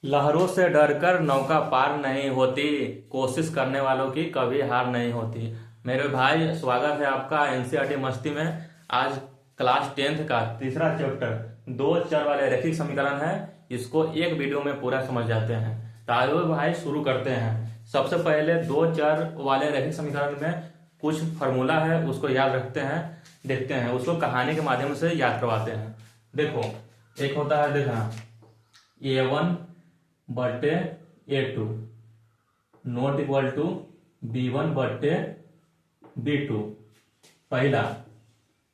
लहरों से डरकर नौका पार नहीं होती, कोशिश करने वालों की कभी हार नहीं होती। मेरे भाई, स्वागत है आपका एनसीईआरटी मस्ती में। आज क्लास 10th का तीसरा चैप्टर दो चर वाले रैखिक समीकरण है। इसको एक वीडियो में पूरा समझ जाते हैं। तो आइए भाई शुरू करते हैं। सबसे पहले दो चर वाले रैखिक समीकरण में कुछ फॉर्मूला है, उसको याद रखते हैं, देखते हैं, उसको कहानी के माध्यम से याद करवाते हैं। देखो, एक होता है, देखना, A1 बटे A2 not equal to B1 बटे B2, पहला।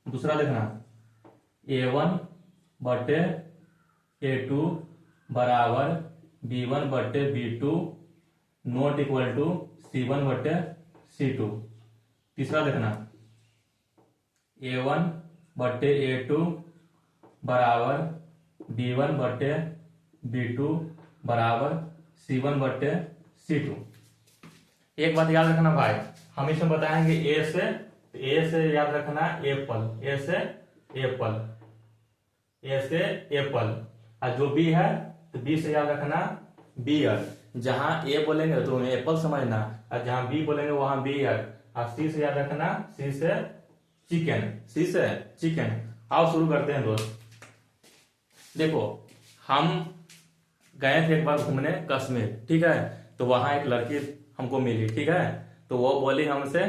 दूसरा देखना, A1 बटे A2 बराबर B1 बटे B2 not equal to C1 बटे C2। तीसरा देखना, A1 बटे A2 बराबर B1 बटे B2 बराबर C1 बटे C2। एक बात याद रखना भाई, हम इसमें बताएंगे ए से याद रखना एप्पल, ए से एप्पल, ए से एप्पल। और जो बी है तो बी से याद रखना बियर। जहां ए बोलेंगे तो एप्पल समझना, और जहां बी बोलेंगे वहां बियर। और सी से याद रखना सी से चिकन, सी से चिकन। आओ शुरू करते हैं दोस्त। देखो, हम गए थे एक बार घूमने कश्मीर, ठीक है। तो वहां एक लड़की हमको मिली, ठीक है। तो वो बोली हमसे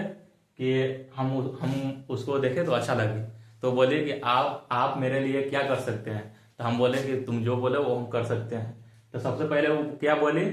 कि हम उसको देखे तो अच्छा लगी। तो बोली कि आप मेरे लिए क्या कर सकते हैं। तो हम बोले कि तुम जो बोले वो हम कर सकते हैं। तो सबसे पहले वो क्या बोली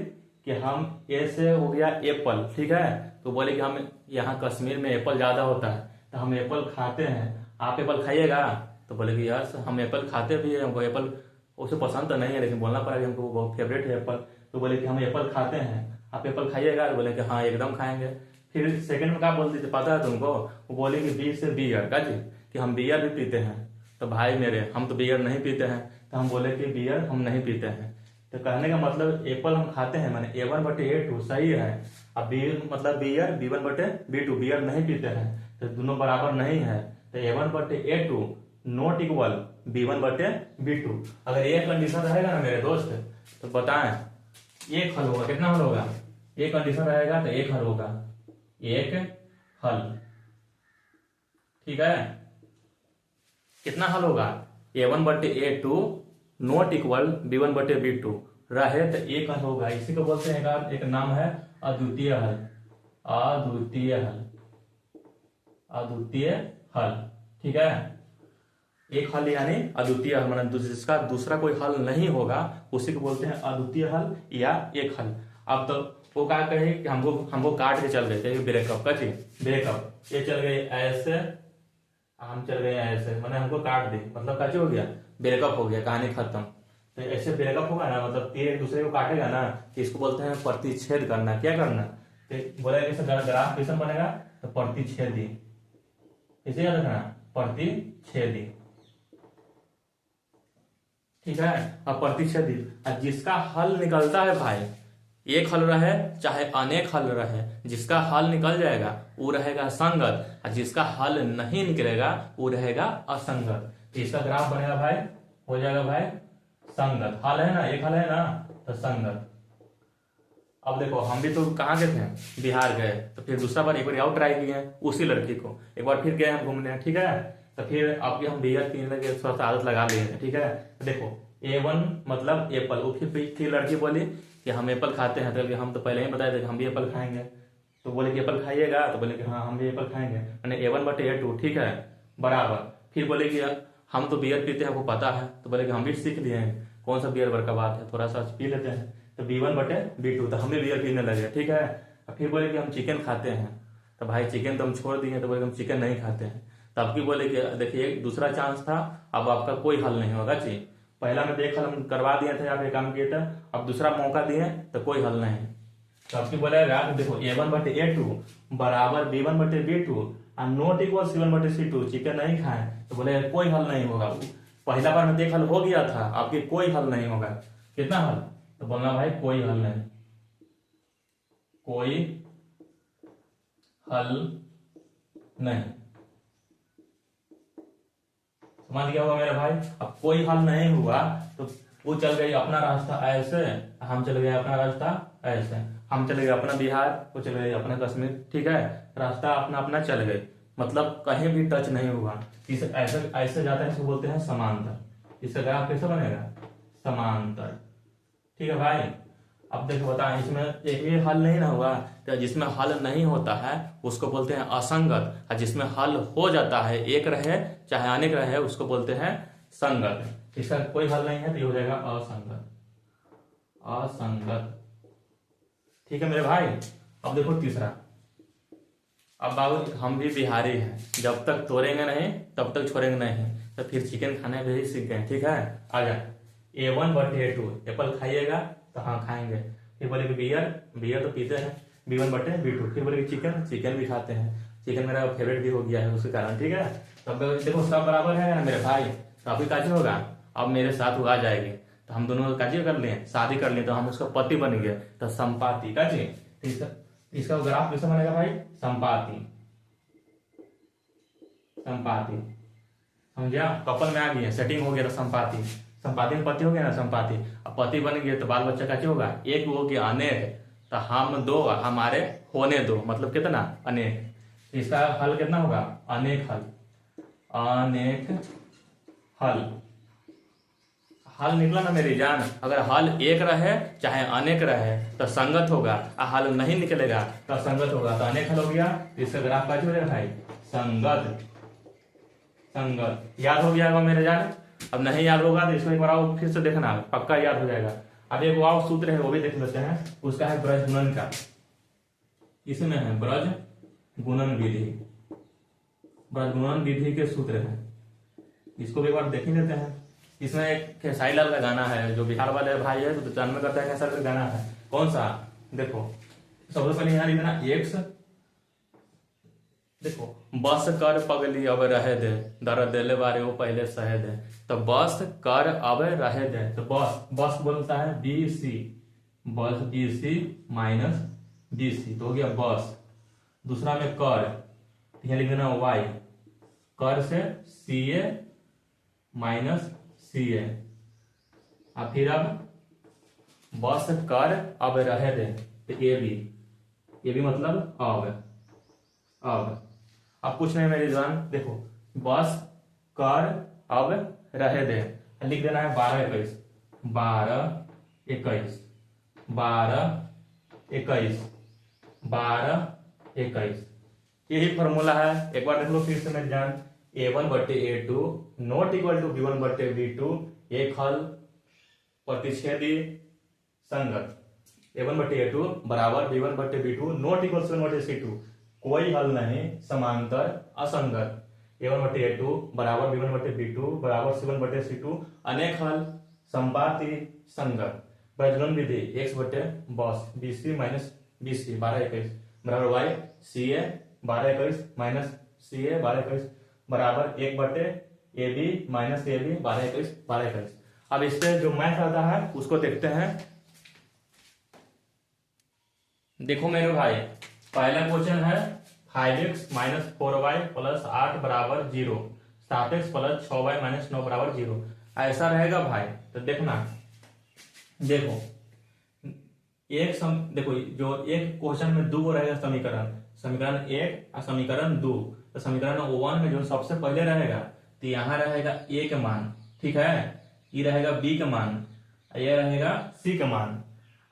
कि हम ए से हो गया एप्पल, ठीक है। तो बोले कि हम यहाँ कश्मीर में एप्पल ज्यादा होता है तो हम एप्पल खाते हैं, आप एप्पल खाइएगा। तो बोले कि यार हम एप्पल खाते भी है, हमको एप्पल उसे पसंद तो नहीं है, लेकिन बोलना पड़ा कि हमको बहुत फेवरेट है एप्पल। तो बोले कि हम एप्पल खाते हैं, आप एप्पल खाइएगा। तो बोले कि हाँ एकदम खाएंगे। फिर सेकंड में क्या बोलती थी पता है तुमको? वो बोले कि बी से बियर का जी, कि हम बियर भी पीते हैं। तो भाई मेरे, हम तो बियर नहीं पीते हैं। तो हम बोले कि बियर हम नहीं पीते हैं। तो कहने का मतलब एप्पल हम खाते हैं, मैंने A1 बटे A2 सही है। अब बी मतलब बियर, B1 बटे B2 बियर नहीं पीते हैं, तो दोनों बराबर नहीं है। तो A1 बटे A2 नॉट इक्वल B1 बटे B2। अगर ये कंडीशन रहेगा ना मेरे दोस्त, तो बताएं एक हल होगा, कितना हल होगा? एक कंडीशन रहेगा तो एक हल होगा, एक हल, ठीक है। कितना हल होगा? A1 बटे A2 नॉट इक्वल B1 बटे B2 रहे तो एक हल होगा। इसी को बोलते हैं, एक नाम है अद्वितीय हल, अद्वितीय हल, अद्वितीय हल, ठीक है। एक हल यानी अद्वितीय हल, मतलब जिसका दूसरा कोई हल नहीं होगा उसी को बोलते हैं अद्वितीय हल या एक हल। अब तो वो क्या कहे कि हमको काट के चल गए थे ब्रेकअप का जी, ब्रेकअप। ये चल गए ऐसे, हम चल गए ऐसे, मैंने हमको काट दी, मतलब कैसे हो गया? ब्रेकअप हो गया, कहानी खत्म। तो ऐसे ब्रेकअप होगा ना, मतलब तीर एक दूसरे को काटेगा ना, कि इसको बोलते हैं प्रतिच्छेद करना। क्या करना? तो बोला ग्राफ कैसे बनेगा? तो प्रतिच्छेदी, इसे याद रखना, प्रतिच्छेदी, ठीक है। अब प्रतिच्छेदी, जिसका हल निकलता है भाई, एक हल रहे चाहे अनेक हल रहे, जिसका हल निकल जाएगा वो रहेगा संगत, और जिसका हल नहीं निकलेगा वो रहेगा असंगत। तो इसका ग्राफ बनेगा भाई, हो जाएगा भाई संगत। हल है ना, एक हल है ना, तो संगत। अब देखो, हम भी तो कहाँ गए थे? बिहार गए। तो फिर दूसरा बार एक बार और ट्राई किए उसी लड़की को, एक बार फिर गए हम घूमने, ठीक है। तो फिर अब हम बियर पीने लगे, थोड़ा सा आदत लगा लिए थे, ठीक है। तो देखो, A1 मतलब एप्पल, वो फिर लड़की बोली कि हम एप्पल खाते हैं। तो हम तो पहले ही बताए थे कि हम भी एप्पल खाएंगे। तो बोले कि एप्पल खाइएगा। तो बोले कि हाँ हम भी एप्पल खाएंगे, मैंने A1 बटे A2, ठीक है, बराबर। फिर बोले कि हम तो बियर पीते हैं, आपको पता है। तो बोले कि हम भी सीख लिए हैं कौन सा बियर का बात है, थोड़ा सा पी लेते हैं। तो B1 बटे B2, तो हम भी बियर पीने लगे, ठीक है। और फिर बोले कि हम चिकन खाते हैं। तो भाई चिकन तो हम छोड़ दिए। तो बोले हम चिकन नहीं खाते हैं। तब की बोले कि देखिए दूसरा चांस था, अब आपका कोई हल नहीं होगा जी। पहला में देख हल हम करवा दिए थे, आप एक काम किए थे, अब दूसरा मौका दिए तो कोई हल नहीं। तो आपकी बोलेगा देखो, A1 बटे A2 बराबर B1 बटे B2 और नॉट इक्वल C1 बटे C2, चिकन नहीं खाए। तो बोले कोई हल नहीं होगा। पहला बार में देख हल हो गया था, आपकी कोई हल नहीं होगा। कितना हल? तो बोलना भाई कोई हल नहीं, कोई हल नहीं। समझ गया होगा मेरा भाई। अब कोई हल नहीं हुआ तो वो चल गई अपना रास्ता ऐसे, हम चले गए अपना रास्ता ऐसे, हम चले गए अपना बिहार, वो चले गए अपना कश्मीर, ठीक है, रास्ता अपना अपना चल गए, मतलब कहीं भी टच नहीं हुआ। इसे ऐसे ऐसे जाता है, इसको बोलते हैं समांतर। इसका ग्राफ कैसे बनेगा? समांतर। ठीक है भाई। अब देखो बताएं, इसमें एक भी हल नहीं ना हुआ, तो जिसमें हल नहीं होता है उसको बोलते हैं असंगत, और जिसमें हल हो जाता है, एक रहे चाहे अनेक रहे, उसको बोलते हैं संगत। इसका कोई हल नहीं है तो ये हो जाएगा असंगत। असंगत। ठीक है मेरे भाई। अब देखो तीसरा। अब बाबू हम भी बिहारी हैं, जब तक तोड़ेंगे नहीं तब तक छोड़ेंगे नहीं, तो फिर चिकन खाने भी सीख गए। ठीक है, आ जाए। A1/A2 एप्पल खाइएगा तो हाँ खाएंगे। फिर बोले कि बियर, बियर तो पीते हैं, B1/B2। फिर बोले कि चिकन, चिकन भी खाते हैं, चिकन मेरा फेवरेट भी हो गया है उसके कारण। ठीक है, तब देखो सब बराबर है ना मेरे भाई, तो अभी काजी होगा, अब मेरे साथ वो आ जाएगी, तो हम दोनों काजी कर लिए, शादी कर लिए, तो हम उसका पति बन गए, तो संपाति काजी। इसका ग्राफ कैसे बनेगा भाई? संपाति। संपाति समझिया, कपल में आ गई है, सेटिंग हो गया तो संपाति। संपाति में पति हो गया ना, संपाति। अब पति बन गए तो बाल बच्चा का क्या होगा? एक हो गया अनेक, तो हम दो हमारे होने दो, मतलब कितना? अनेक। इसका हल कितना होगा? अनेक हल। अनेक हल। हल निकला ना मेरी जान। अगर हल एक रहे चाहे अनेक रहे तो संगत होगा, और हल नहीं निकलेगा तो असंगत होगा, तो अनेक हल हो गया। तो इसका ग्राफ क्या हो जाएगा भाई? संगत। संगत। याद हो गया होगा मेरे जान। अब नहीं याद होगा तो इसको एक बार आओ फिर से देखना, पक्का याद हो जाएगा। अब एक और सूत्र है वो भी देख लेते हैं, उसका है ब्रज गुणन का। इसमें है ब्रज गुणन विधि। ब्रज गुणन विधि के सूत्र है, इसको भी एक बार देख ही लेते हैं। इसमें एक खेसारी लाल का गाना है, जो बिहार वाले भाई है तो जानना करता है कैसा गाना है, कौन सा? देखो सबसे पहले यहाँ लिखना एक्स, देखो बस कर पगली अब रहे दे, दर्द दिले बारे वो पहले सहे दे, तो बस कर अब रहे दे, तो बस बोलता है बी सी, बस B C minus B C, तो हो गया बस। दूसरा में कर, यहाँ लिख देना वाई, कर से सी ए माइनस सी ए, और फिर अब बस कर अब रहे दे, तो ए बी मतलब अब कुछ नहीं मेरी जान। देखो बस कर अब रहे दे, लिख देना है 12-21, 12-21, 12-21, 12-21, यही फॉर्मूला है। एक बार देख लो फिर से मेरी जान। A1/A2 not equal to B1/B2, एक हल प्रतिच्छेदी संगत। A1/A2 बराबर B1/B2 not equal to C2, कोई हल नहीं, समांतर असंगत। A1/A2 बराबर B1/B2 बराबर C1/C2, अनेक हल, संपाति, संगत। ब्रजगुणन विधि x/बस BC माइनस BC 12-21 बराबर वाई CA 12-21 माइनस CA 12-21 बराबर 1/AB माइनस AB 12-21। अब इससे जो मैथ आता है उसको देखते हैं। देखो मेरे भाई, पहला क्वेश्चन है 5x माइनस 4y प्लस 8 बराबर 0, 7x प्लस 6y माइनस 9 बराबर 0, ऐसा रहेगा भाई। तो देखना, देखो देखो जो एक क्वेश्चन में दो रहेगा समीकरण, समीकरण 1 और समीकरण 2, तो समीकरण 1 में जो सबसे पहले रहेगा तो यहाँ रहेगा a का मान, ठीक है, ये रहेगा b का मान, ये रहेगा c का मान।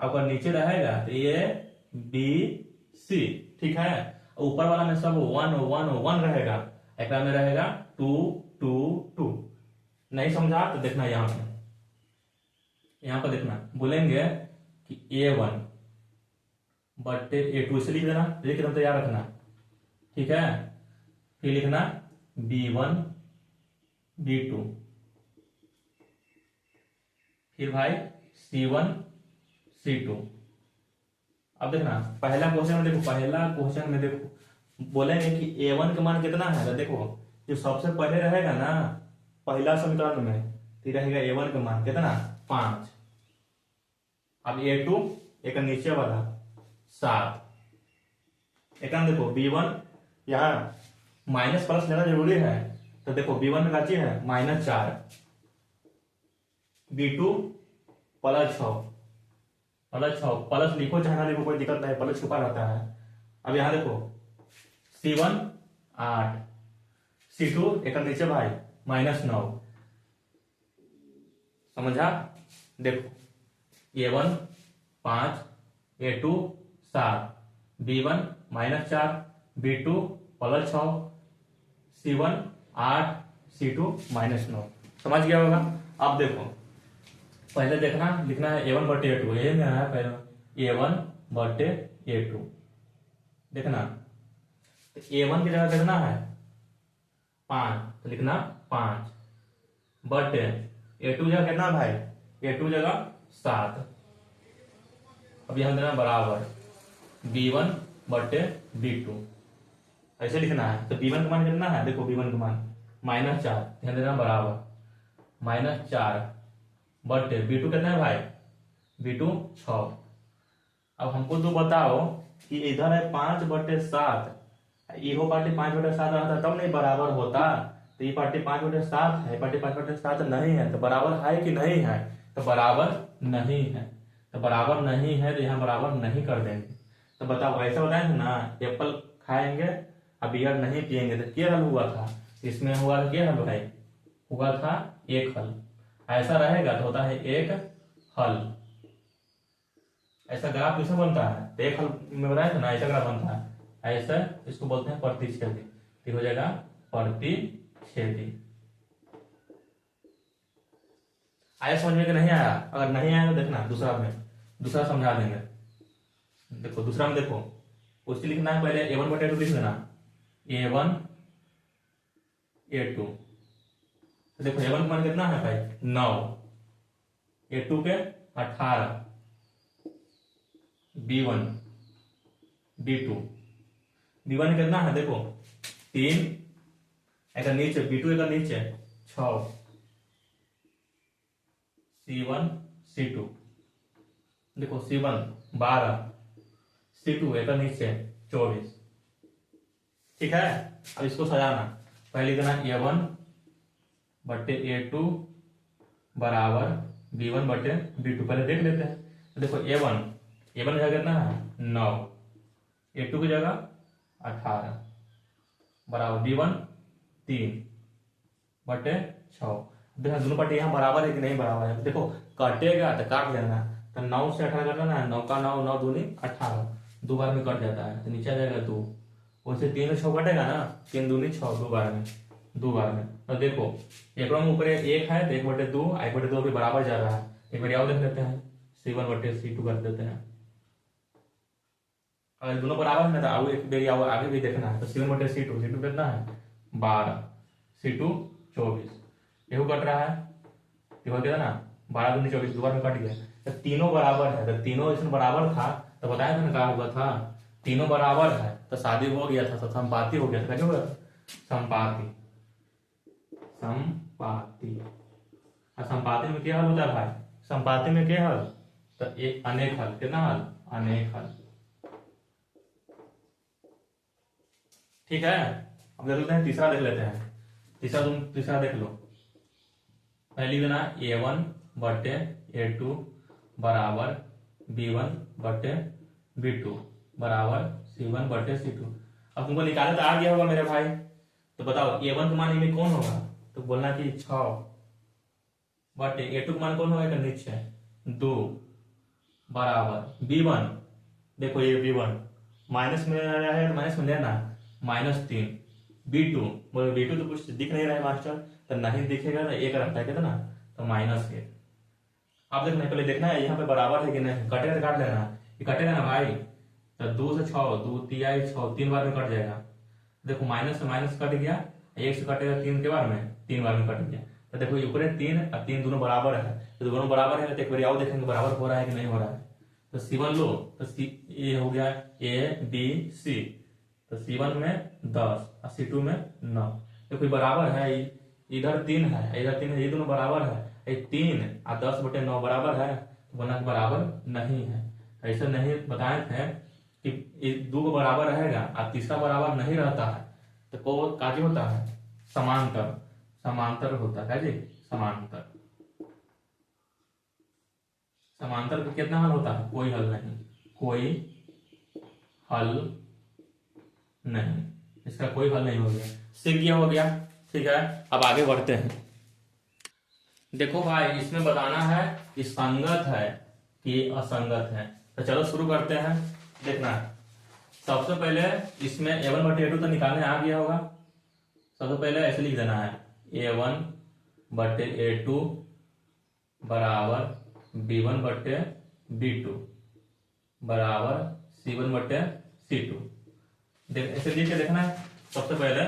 अगर नीचे रहेगा तो ये b c, ठीक है, ऊपर वाला में सब 1 1 1 रहेगा, एक में रहेगा 2 2 2। नहीं समझा तो देखना यहाँ पर देखना, बोलेंगे कि A1 बटे A2 से लिख देना, तो याद रखना, ठीक है। फिर लिखना B1 B2, फिर भाई C1 C2। अब देखना पहला क्वेश्चन में देखो बोलेंगे कि A1 का मान कितना है, तो देखो जो सबसे पहले रहेगा ना पहला समीकरण में, तो रहेगा A1 का मान कितना? 5। अब A2 एक नीचे वाला 7। एक देखो B1 यहाँ माइनस प्लस लेना जरूरी है, तो देखो B1 में का चीज है -4, B2 प्लस 6 प्लस लिखो चाहे ना लिखो कोई दिक्कत नहीं, प्लस छुपा रहता है। अब यहाँ देखो C1 8, C2 एक नीचे भाई -9, समझा। देखो A1 5, A2 7, B1 -4, B2 +6, C1 8, C2 -9, समझ गया होगा। अब देखो पहले देखना लिखना है A1 बटे A2, ये क्या है पहले A1 बटे A2 देखना। तो A1 की जगह कितना है 5, तो लिखना 5 बटे A2 जगह कितना भाई, A2 जगह 7। अब यहां देना बराबर B1 बटे B2, ऐसे लिखना है। तो B1 का मान कितना है, देखो B1 का मान -4, ध्यान देना बराबर -4 बटे B2 कितना है भाई, B2 6। अब हमको तो बताओ कि इधर है 5 बटे 7, इहो पार्टी 5 बटे 7 रहता तब नहीं बराबर होता। तो ये पार्टी 5 बटे 7 है, पार्टी 5 बटे 7 नहीं है, तो बराबर है कि नहीं है, तो बराबर नहीं है। तो बराबर नहीं है तो यहाँ बराबर नहीं कर देंगे। तो बताओ ऐसा बताएं ना, एप्पल खाएंगे अब बियर नहीं पियेंगे तो क्या हल हुआ था, इसमें हुआ था क्या हल भाई, हुआ था एक हल। ऐसा रहेगा तो होता है एक हल। ऐसा ग्राफ कैसे बनता है, तो एक हल में बताया था ना, ऐसा ग्राफ बनता है ऐसा, इसको बोलते हैं प्रतिच्छेदी। तो हो जाएगा प्रतिच्छेदी। आया समझ में कि नहीं आया, अगर नहीं आया तो देखना दूसरा समझा देंगे। देखो दूसरा में देखो उसकी लिखना है पहले A1 बटे A2 लिख देना, A1 A2। तो देखो A1 का मान कितना है भाई 9, A2 के 18, B1 B2 B1 कितना है देखो 3, एक नीचे B2 एक नीचे 6, C1 C2 देखो C1 12, C2 एक नीचे 24, ठीक है। अब इसको सजाना, पहले देना A1 बटे A2 बराबर B1 बटे B2, पहले देख लेते हैं। तो देखो A1 की जगह कितना है 9, A2 की जगह 18 बराबर B1 3 बटे 6। देखो दोनों पार्टी यहाँ बराबर है कि नहीं बराबर है, देखो कटेगा तो काट देना। तो 9 से 18 करना है, 9 का 9, 9 दूनी 18, 2 बार में कट जाता है तो नीचे आ जाएगा 2। वैसे 3 से 6 कटेगा ना, 3 दूनी 6, 2 बार में। तो देखो एक में ऊपर 1 है तो 1 बटे 2, 1 बटे 2 भी बराबर जा रहा है। एक बार याद देख लेते हैं, C1 बटे C2 कर देते हैं। अगर दोनों बराबर है तो आगे एक बार आगे भी देखना है। तो C1 बटे C2 कितना है 12, C2 24, यही कट रहा है, देखो क्या ना 12 दूनी 24, 2 बार में कट गया। तो तीनों बराबर है, तो तीनों इसमें बराबर था तो बताया था ना क्या हुआ था, तीनों बराबर है तो शादी हो गया था, तो संपाति हो गया था। क्या हुआ संपाति, संपाति। और संपाति में क्या हल होता है भाई, संपाति में क्या हल, तो एक अनेक हल, कितना हल अनेक हल, ठीक है। अब देख लेते हैं तीसरा, देख लेते हैं तीसरा। तुम तीसरा देख लो, पहली देना A1 बटे A2 बराबर B1 बटे B2 बराबर C1 बटे C2। अब तुमको निकाले तो आ गया होगा मेरे भाई। तो बताओ A1 का मान में कौन होगा, तो बोलना कि 6 बटे A2 का मान कौन होगा, नीचे 2 बराबर B1, देखो ये B1 माइनस में है, माइनस में लेना -3, B2 बोले B2 तो कुछ दिख नहीं रहा है मास्टर, तो नहीं दिखेगा ना, एक रहता है कितना, तो -1। अब देखना पहले देखना है यहाँ पे बराबर है कि नहीं, कटेगा तो काट लेना, ये कटेगा ना भाई, तो 2 से 6, 2 3 6, 3 बार में कट जाएगा। देखो माइनस से माइनस कट गया, 1 से कटेगा 3 के बार में, 3 बार में कट गया। तो देखो ऊपर 3 और 3 दोनों बराबर है, तो दोनों बराबर है तो एक बार आओ देखेंगे बराबर हो रहा है कि नहीं हो रहा है। तो C1 लो, तो ये हो गया A B C, तो C1 में 10 और C2 में 9, देखो बराबर है, इधर 3 है इधर 3 है, ये दोनों बराबर है, 3 और 10 बटे 9 बराबर है, तो बना बराबर नहीं है। ऐसा नहीं बताए थे कि 2 बराबर रहेगा और तीसरा बराबर नहीं रहता है, तो को काजी होता है समांतर, समांतर होता है जी समांतर। समांतर का कितना हल होता है? कोई हल नहीं, कोई हल नहीं, इसका कोई हल नहीं हो गया, सीख गया, हो गया। ठीक है, अब आगे बढ़ते हैं। देखो भाई, इसमें बताना है कि संगत है कि असंगत है। तो चलो शुरू करते हैं। देखना, सबसे पहले इसमें a1 बटे a2 तो निकालने आ गया होगा। सबसे पहले ऐसे लिख देना है, a1 बटे a2 बराबर b1 बटे b2 बराबर c1 बटे c2। ऐसे लिख के देखना है। सबसे पहले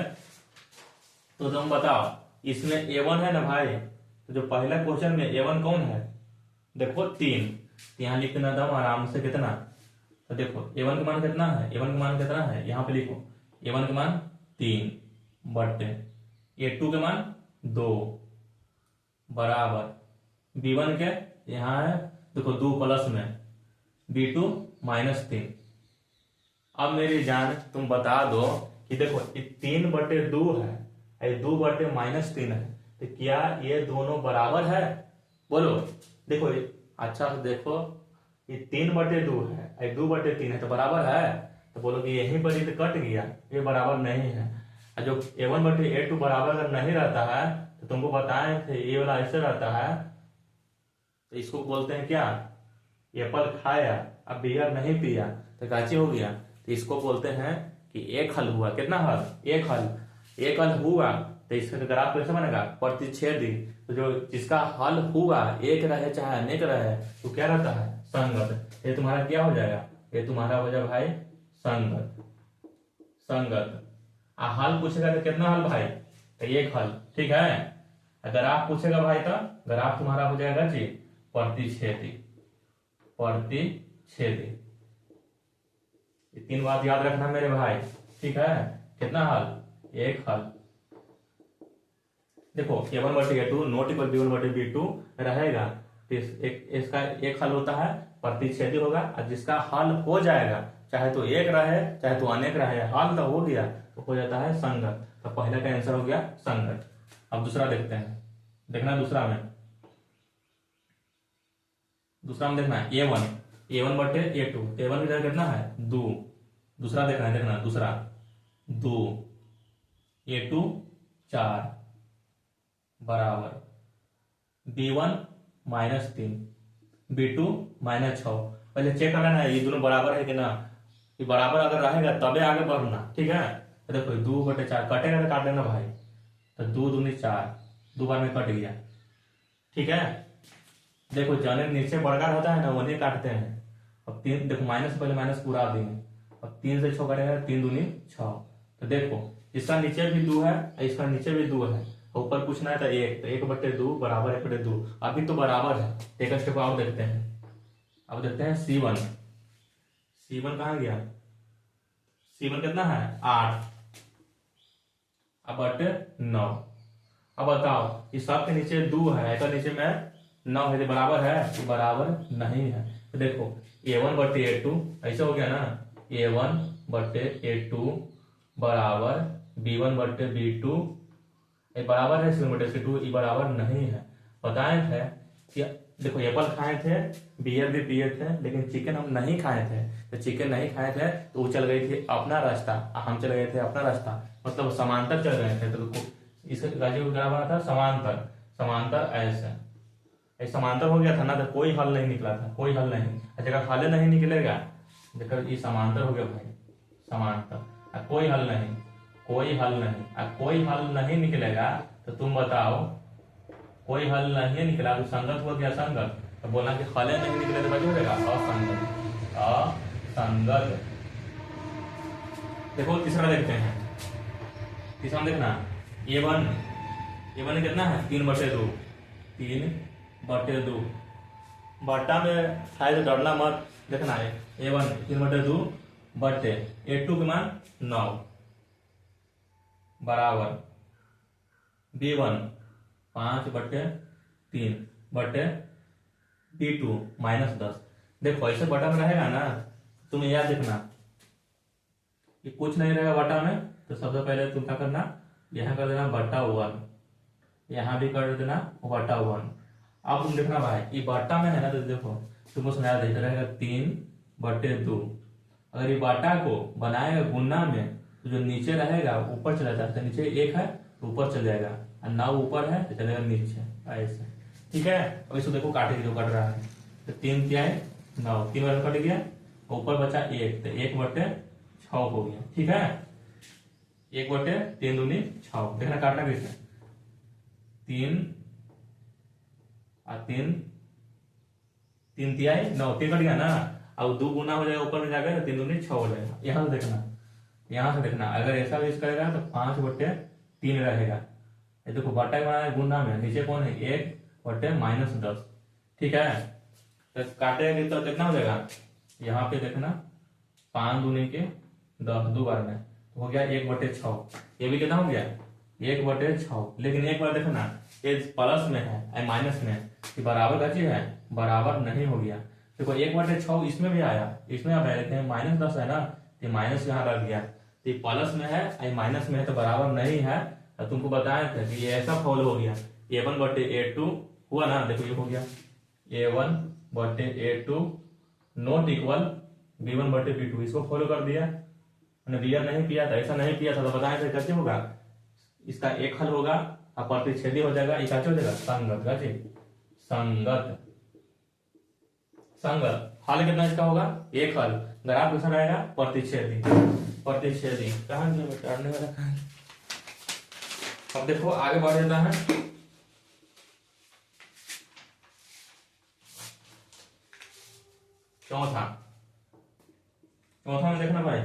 तो तुम बताओ, इसमें a1 है ना भाई, तो जो पहला क्वेश्चन में a1 कौन है? देखो 3, यहाँ लिख देना दम आराम से। कितना? तो देखो a1 का मान कितना है? a1 का मान कितना है? यहाँ पे लिखो, a1 का मान 3 बटे a2 के मान 2 बराबर b1 के, यहाँ है देखो 2 प्लस में b2 माइनस 3। अब मेरी जान तुम बता दो कि देखो ये 3 बटे 2 है, ये 2 बटे माइनस 3 है, तो क्या ये दोनों बराबर है? बोलो। देखो अच्छा से देखो, ये 3 बटे 2 है, ये 2 बटे 3 है, तो बराबर है? तो बोलो कि यहीं पर ही तो कट गया, ये बराबर नहीं है। और जो a1 बटे a2 बराबर अगर नहीं रहता है तो तुमको बताए थे ये वाला ऐसे रहता है, तो इसको बोलते हैं क्या? एप्पल खाया अब बियर नहीं पिया तो गाची हो गया, तो इसको बोलते हैं कि एक हल हुआ। कितना हल? एक हल। एक हल हुआ तो इसका ग्राफ कैसे बनेगा? प्रतिच्छेदी। तो जो जिसका हल हुआ, एक रहे चाहे अनेक रहे, तो क्या रहता है? संगत। ये तुम्हारा क्या हो जाएगा? ये तुम्हारा हो जाएगा भाई संगत। संगत। हल पूछेगा तो कितना हल भाई? तो एक हल। ठीक है। अगर आप पूछेगा भाई तो ग्राफ तुम्हारा हो जाएगा जी प्रतिच्छेदी। प्रतिच्छेदी। ये 3 बात याद रखना मेरे भाई। ठीक है। कितना हल? एक हल। देखो a1 बटे a2 नॉट इक्वल b1 बटे b2 रहेगा, तो इसका एक हल होता है, प्रतिच्छेदी होगा। और जिसका हल हो जाएगा, चाहे तो एक रहे चाहे तो अनेक रहे, हल तो हो गया तो हो जाता है संगत। तो पहले का आंसर हो गया संगत। अब दूसरा देखते हैं। देखना दूसरा में देखना है a1 बटे a2, a1 की जगह कितना है? 2। दूसरा देखना है, देखना दूसरा 2 a2 4 बराबर b1 माइनस 3 b2 माइनस 6। पहले चेक कर लेना है ये दोनों बराबर है कि ना। ये बराबर अगर रहेगा तबे आगे बढ़ना। ठीक है। तो देखो 2 बटे 4 कटेगा तो काट देना भाई, तो 2 दूनी 4, 2 बार में कट गया। ठीक है। देखो जाने नीचे बड़का रहता है ना, वही काटते हैं। अब 3 देखो माइनस से पहले माइनस पूरा देंगे, अब 3 से 6 कटेगा, 3 दूनी 6। तो देखो इसका नीचे भी 2 है, इसका नीचे भी 2 है, ऊपर पूछना है तो 1, तो 1 बटे 2 बराबर 1 बटे 2। अभी तो बराबर है। एक स्टेप और देखते हैं। अब देखते हैं C1। C1 कहाँ गया? C1 कितना है? 8 अब बटे 9। अब बताओ इस सब के नीचे 2 है, एक नीचे में 9 है, बराबर है? बराबर नहीं है। तो देखो a1 बटे a2 ऐसे हो गया ना, a1 बटे a2 बराबर b1 बटे b2, ये बराबर है c1 बटे c2, ये बराबर नहीं है। बताए थे कि देखो एप्पल खाए थे, बियर भी पिए थे, लेकिन चिकन हम नहीं खाए थे। तो चिकन नहीं खाए थे तो वो चल गई थी अपना रास्ता, हम चल गए थे अपना रास्ता, मतलब समांतर चल गए थे। तो इसका राजीव क्या बना था? समांतर। समांतर ऐसे समांतर हो गया था ना, तो कोई हल नहीं निकला था, कोई हल नहीं। जगह हल नहीं निकलेगा, देखो ये समांतर हो गया भाई, समांतर। कोई हल नहीं, कोई हल नहीं, कोई हल नहीं निकलेगा तो तुम बताओ, कोई हल नहीं निकला तो संगत हो गया संगत। तो बोलना कि हल नहीं निकले तो बच जाएगा असंगत। असंगत। देखो तीसरा देखते हैं। तीसरा देखना a1 कितना है? 3 बटे 2, 3 बटे 2 बट्टा में है तो डरना मत। देखना है a1 3 बटे 2 बटे a2 के मान 9 बराबर b1 5 बटे 3 बटे b2 माइनस 10। देखो ऐसे बटा में रहेगा ना, तुम याद देखना कि कुछ नहीं रहेगा बटा में, तो सबसे पहले तुम क्या करना, यहाँ कर देना बटा 1, यहाँ भी कर देना बटा 1। अब तुम देखना भाई ये बटा में है ना, तो देखो तुमको समझा देता रहेगा 3/2। अगर ये बाटा को बनाएगा गुना में तो जो नीचे रहेगा ऊपर चला जाता है, नीचे 1 है तो ऊपर चल जाएगा, और 9 ऊपर है तो चलेगा नीचे, ऐसे। ठीक है, अब इसको देखो काटेगी जो कट रहा है, तो 3 तिहाई 9, 3 बार कट गया, ऊपर बचा 1, तो 1/6 हो गया। ठीक है, 1/3 दूनी 6। देखना काटना कैसे, 3 और 3 तिहाई 9, 3 कट गया ना, अब 2 गुना हो जाएगा ऊपर में जाकर, 3 दूनी 6 हो जाएगा। यहाँ से देखना, यहाँ से देखना, अगर ऐसा यूज करेगा तो 5/3 रहेगा। ये देखो बटा बना है गुना में, नीचे कौन है 1/-10। ठीक है, तो काटेगा तो कितना हो जाएगा, यहाँ पे देखना 5 दूनी के 10, 2 बार में तो हो गया 1/6। ये भी कितना हो गया 1/6। लेकिन एक बार देखना, ये प्लस में है माइनस में है, ये बराबर का चीज है, बराबर नहीं हो गया। देखो 1/6 इसमें भी आया, इसमें अब लेकिन -10 है ना, ये माइनस यहाँ रख गया, तो ये प्लस में है माइनस में है तो बराबर नहीं है। तो तुमको बताया था कि ये ऐसा फॉलो हो गया, A1/A2 हुआ ना, देखो ये हो गया A1/A2 नॉट इक्वल B1/B2, इसको फॉलो कर दिया। मैंने क्लियर नहीं किया था, ऐसा नहीं किया था तो बताया था कैसे होगा, इसका एक हल होगा और प्रतिच्छेदी हो जाएगा, एक हो जाएगा संगत। गाजी संगत, संगत हल कितना इसका होगा, एक हल। ग्राफ कैसा रहेगा, प्रतिच्छेदी, प्रतिच्छेदी। कहाँ गया बेटा, अड़ने वाला कहाँ है? अब देखो आगे बढ़ जाता है, चौथा में देखना भाई,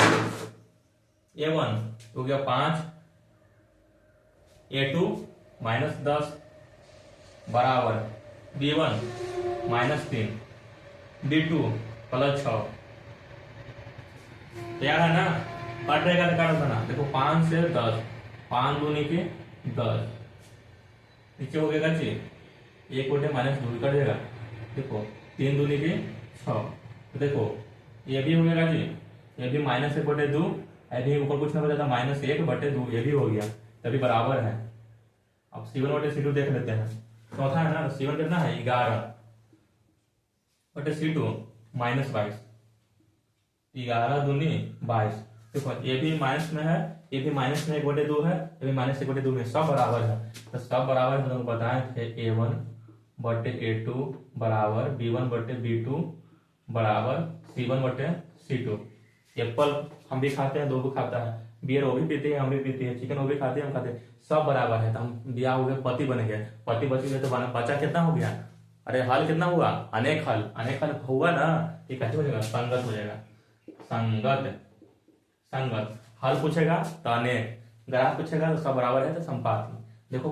A1 हो गया 5, A2 -10 बराबर B1 -3, B2 +6। तैयार है ना, कट रहेगा तो काट देना। देखो 5 से 10, 5 दूनी के 10, नीचे हो गया जी 1/-2 कट जाएगा। देखो 3 दूनी के 6, तो देखो ये भी हो गया जी, ये भी -1/2, ये ऊपर कुछ नहीं बचा था -1/2, ये भी हो गया, तभी बराबर है। अब C1/C2 देख लेते हैं, चौथा है ना, C1 कितना है 11/C2 -22, 11 दूनी 22। देखो ये भी माइनस में है, ये भी माइनस में 1/2 है, ये भी -1/2 में, सब बराबर है। तो सब बराबर हम लोग बताए थे A1/A2 बराबर B1/B2 बराबर C1/C2। एप्पल हम भी खाते हैं, दो भी खाता है, बियर वो भी पीते हैं, हम भी पीते हैं, चिकन वो भी खाते हैं, हम खाते हैं, सब बराबर है। तो हम ब्याह हो गए, पति बन गए, पति बच गए तो बचा कितना हो गया, अरे हल कितना हुआ, अनेक हल, अनेक हल हुआ ना, ये कैसे हो जाएगा, संगत हो जाएगा, संगत। संगत हल पूछेगा तो अनेक, ग्राफ पूछेगा तो सब बराबर है तो संपाती। देखो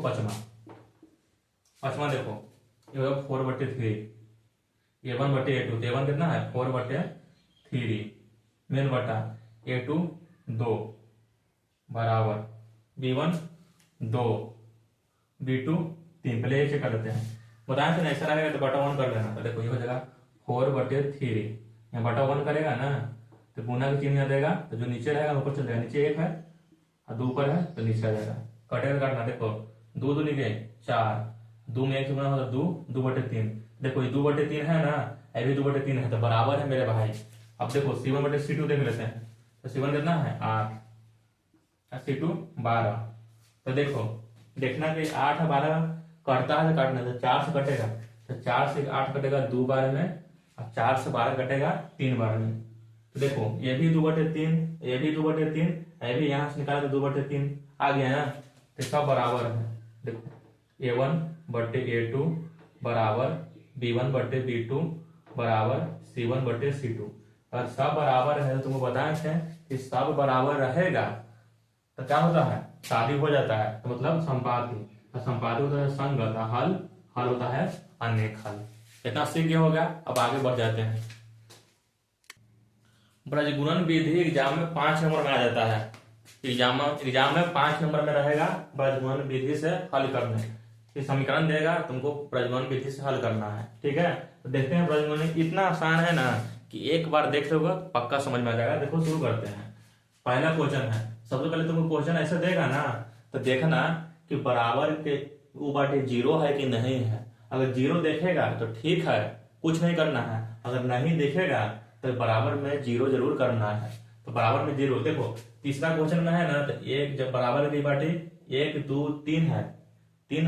पचमा देखो, ये 4/3, A1/A2, तो A1 कितना है 4/3, मेन बटा A2 2 बराबर B1 2, B2 3। पहले ये कर लेते हैं, बताए थे ना ऐसा रहेगा तो बटा 1 कर लेना। तो देखो ये हो जाएगा 4/3, यहाँ बटा 1 करेगा ना तो गुना का चिन्ह देगा, तो जो नीचे रहेगा ऊपर चल जाएगा, नीचे 1 है और 2 ऊपर है तो नीचे आ जाएगा, कटेगा काटना। देखो 2 दूनी के 4, 2 में 1 से गुना होगा 2, 2/3। देखो ये 2/3 है ना, ये भी 2/3 है, तो बराबर है मेरे भाई। अब देखो C1/C2 देख लेते हैं, तो C1 कितना है 8 और C2 12। तो देखो देखना कि 8 और 12 कटता है तो काटना, तो 4 से कटेगा, तो 4 से 8 कटेगा 2 बार में, और 4 से 12 कटेगा 3 बार में। तो देखो ये भी 2/3, ये भी 2/3, ये भी यहाँ से निकाला तो 2/3 आ गया ना, तो सब बराबर है। देखो A1/A2 बराबर B1/B2 बराबर C1/C2। अगर सब बराबर है तो तुमको बताए थे कि सब बराबर रहेगा तो क्या होता है, शादी हो जाता है, तो मतलब संपाती, तो संपाती होता है संगत, हल हल होता है अनेक हल। इतना सीख गया होगा, अब आगे बढ़ जाते हैं। ब्रजगुणन विधि एग्जाम में 5 नंबर में आ जाता है, एग्जाम में 5 नंबर में रहेगा, ब्रजगुणन विधि से हल करने। ये समीकरण देगा तुमको, ब्रजगुणन विधि से हल करना है। ठीक है, तो देखते हैं ब्रजगुणन, इतना आसान है ना कि एक बार देख लोगे पक्का समझ में आ जाएगा। देखो शुरू करते हैं, पहला क्वेश्चन है। सबसे पहले तुमको क्वेश्चन ऐसे देगा ना, तो देखना कि बराबर के ऊ बाटे 0 है कि नहीं है। अगर 0 देखेगा तो ठीक है, कुछ नहीं करना है, अगर नहीं दिखेगा तो बराबर में जीरो जरूर करना है। तो बराबर में जीरो, देखो तीसरा क्वेश्चन में है ना, तो एक जब बराबर की बाटी 1 2 3 है, 3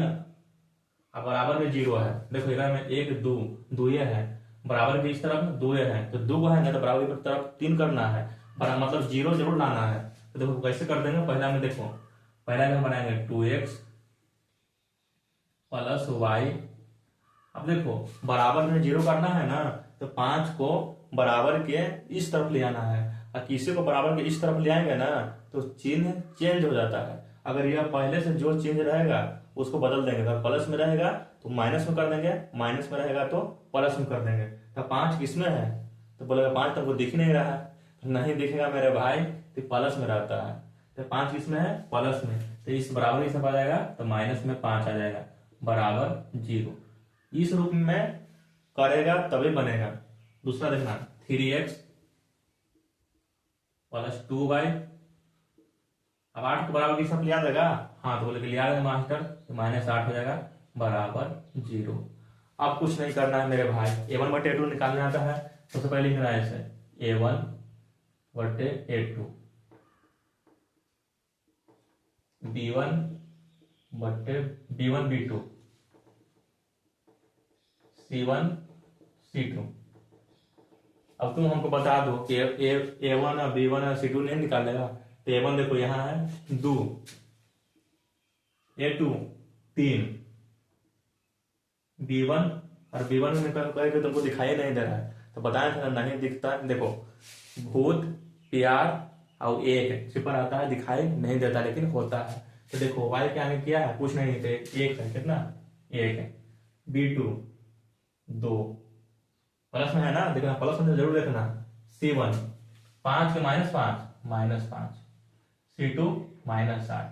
अब बराबर में जीरो है। देखो इधर में 1 2 2 ये है, बराबर के इस तरफ 2 ये है, तो 2 है ना, तो बराबर की तरफ 3 करना है, मतलब जीरो जरूर लाना है। तो देखो कैसे कर देंगे, पहला में देखो, पहला में हम बनाएंगे 2x प्लस वाई। अब देखो बराबर में जीरो करना है ना, तो 5 को बराबर के इस तरफ ले आना है, और किसी को बराबर के इस तरफ ले आएंगे ना तो चिन्ह चेंज हो जाता है। अगर यह पहले से जो चेंज रहेगा उसको बदल देंगे, अगर प्लस में रहेगा तो माइनस में कर देंगे, माइनस में रहेगा तो प्लस में कर देंगे। तो 5 किसमें है, तो बोलेगा 5 तुमको दिख ही नहीं रहा है, तो नहीं दिखेगा मेरे भाई, तो प्लस में रहता है। तो 5 किसमें है, प्लस में, तो इस बराबर ही सब आ जाएगा, तो माइनस में 5 आ जाएगा, बराबर जीरो। इस रूप में करेगा तभी बनेगा। दूसरा देखना 3x प्लस 2y। अब 8 के बराबर की सब लिया देगा, हाँ तो बोले कि लिया देगा मास्टर, तो -8 हो जाएगा, बराबर जीरो। अब कुछ नहीं करना है मेरे भाई, a1 बटे a2 निकालने आता है। सबसे पहले लिखना है ऐसे a1 बटे a2, b1 बटे b1 b2, c1 c2। अब तुम हमको बता दो कि a1 और b1 और c2 नहीं निकालेगा, तो a1 देखो यहाँ है 2, a2 3, b1 और b1 में निकाल करके तुमको दिखाई नहीं दे रहा है, तो बताया था नहीं दिखता। देखो भूत प्यार और एक छिपर आता है, दिखाई नहीं देता लेकिन होता है। तो देखो y क्या ने किया है, कुछ नहीं थे, एक है, कितना 1 है, b2 2 प्लस में है ना, देखना प्लस में जरूर देखना, c1 5 के -5 -5, c2 -8।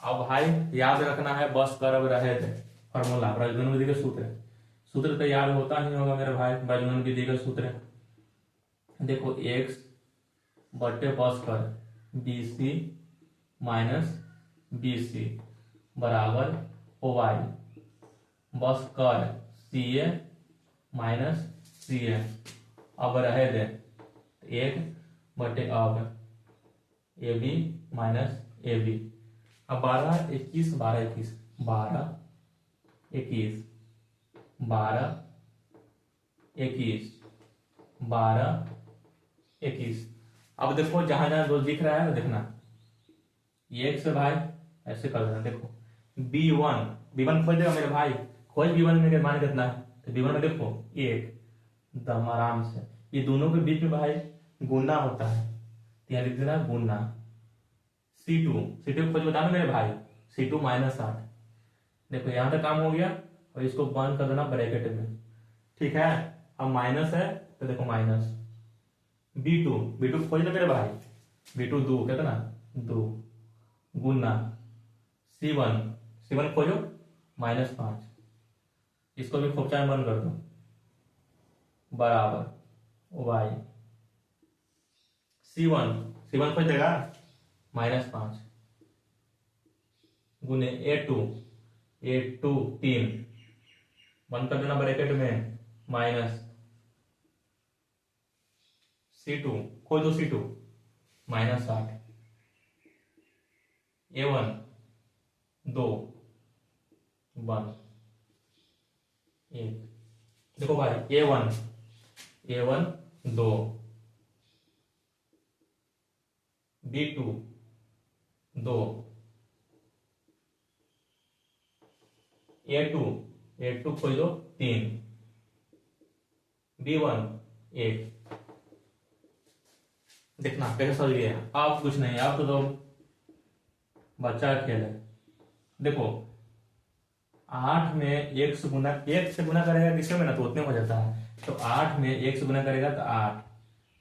अब भाई याद रखना है, बस कर अब रहे थे फॉर्मूला प्रजनन विधि के सूत्र, सूत्र तो याद होता ही होगा मेरे भाई, प्रजनन विधि का सूत्र। देखो x बटे बस कर bc माइनस bc बराबर y बस कर ca माइनस ca। अब रहे दे 1 बटे अब ab माइनस ab। अब 12 21 12 21 12 21 12 21 12 21। अब देखो जहां जहां दो दिख रहा है देखना, एक से भाई ऐसे कर देना। देखो b1 खोज देगा मेरे भाई, खोज b1 में मान कितना है, तो b1 में देखो 1 दम आराम से, ये दोनों के बीच में भाई गुना होता है, तो यहाँ लिख देना गुना। c2 खोज बताना मेरे भाई, c2 -8। देखो यहां तक काम हो गया, और इसको बंद कर देना ब्रैकेट में, ठीक है। अब माइनस है तो देखो माइनस b2 खोज लो मेरे भाई, b2 2 कितना 2 गुना c1 खोजो -5, इसको भी खोपचा में बंद कर दो, बराबर y c1 खोज देगा -5 गुने a2 3 बंद कर देना ब्रैकेट में, माइनस c2 खोज दो, c2 -8 a1 2 1 1। देखो भाई a1 2 b2 2 a2 खोज दो 3 b1 1। देखना कैसे समझ गया, आप कुछ नहीं, आप तो बच्चा का खेल है। देखो 8 में 1 से गुना करेगा किसमें ना, तो उतने हो जाता है, तो 8 में 1 से गुना करेगा तो 8,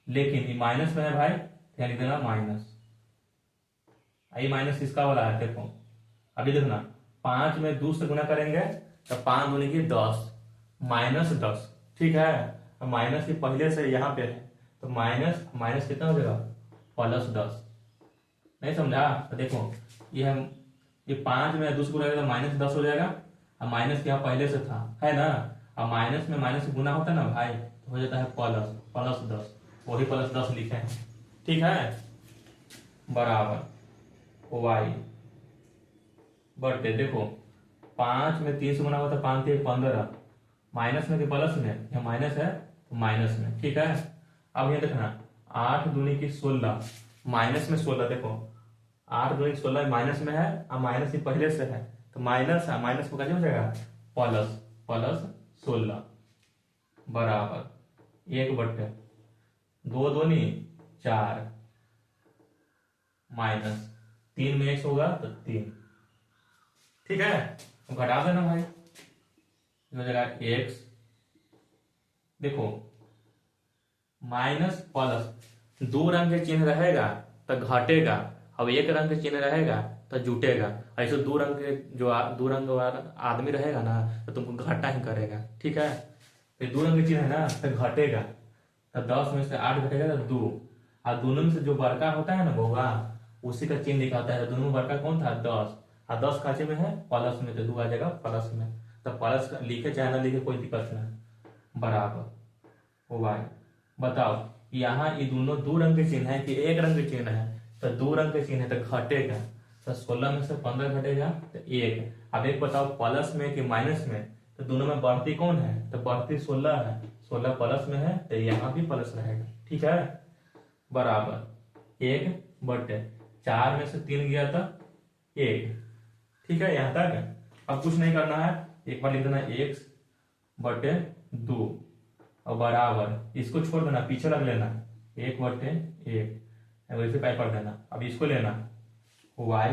लेकिन ये माइनस में है भाई, यहाँ लिख देना माइनस। ये माइनस किसका वाला है, देखो अभी देखना 5 में 2 से गुना करेंगे तो 5 दूनी की 10 -10, ठीक है। अब माइनस की पहले से यहाँ पे है, तो माइनस कितना हो जाएगा +10, नहीं समझा। तो देखो ये 5 में 2 से गुना करेगा तो -10 हो जाएगा, अब माइनस यहाँ पहले से था, है ना, अब माइनस में माइनस गुना होता है ना भाई, तो हो जाता है प्लस, प्लस 10, वही प्लस 10 लिखे हैं। ठीक है, बराबर वाई बटे, देखो 5 में 3 से गुना होता है, 5 3 15, माइनस में कि प्लस में, यह माइनस है तो माइनस में। ठीक है, अब ये देखना 8 दूनी की 16, माइनस में 16, देखो 8 दूनी की 16 माइनस में है, अब माइनस ही पहले से है तो माइनस है, माइनस को कैसे हो जाएगा प्लस, प्लस 16 बराबर 1 बटे 2 दूनी 4 माइनस 3 में x होगा तो 3। ठीक है, तो घटा देना भाई, हो जाएगा x, देखो माइनस प्लस, दो रंग के चिन्ह रहेगा तो घटेगा, अब एक रंग के चिन्ह रहेगा तो जुटेगा। ऐसे दो रंग के जो दो रंग वाला आदमी रहेगा ना तो तुमको घटा ही करेगा। ठीक है, फिर दो रंग के चिन्ह है ना तो घटेगा, तो 10 में से 8 घटेगा तो 2, और दोनों में से जो बड़का होता है ना बउआ उसी का चिन्ह दिखाता है। तो दोनों में बड़का कौन था 10, और 10 काचे में है प्लस में, तो 2 आ जाएगा प्लस में। तो प्लस लिखे चाहे ना लिखे कोई दिक्कत नहीं, बराबर वाई। बताओ यहाँ ये दोनों दो रंग के चिन्ह है कि एक रंग के चिन्ह है, तो दो रंग के चिन्ह है तो घटेगा, तो 16 में से 15 घटेगा तो 1। अब एक बताओ प्लस में कि माइनस में, तो दोनों में बढ़ती कौन है, तो बढ़ती 16 है, 16 प्लस में है तो यहाँ भी प्लस रहेगा। ठीक है, बराबर 1 बटे 4 में से 3 गया था 1। ठीक है, यहाँ तक अब कुछ नहीं करना है, एक बार लिख देना x बटे 2 और बराबर, इसको छोड़ देना पीछे लग लेना 1 बटे 1, वैसे टाइप कर देना। अब इसको लेना y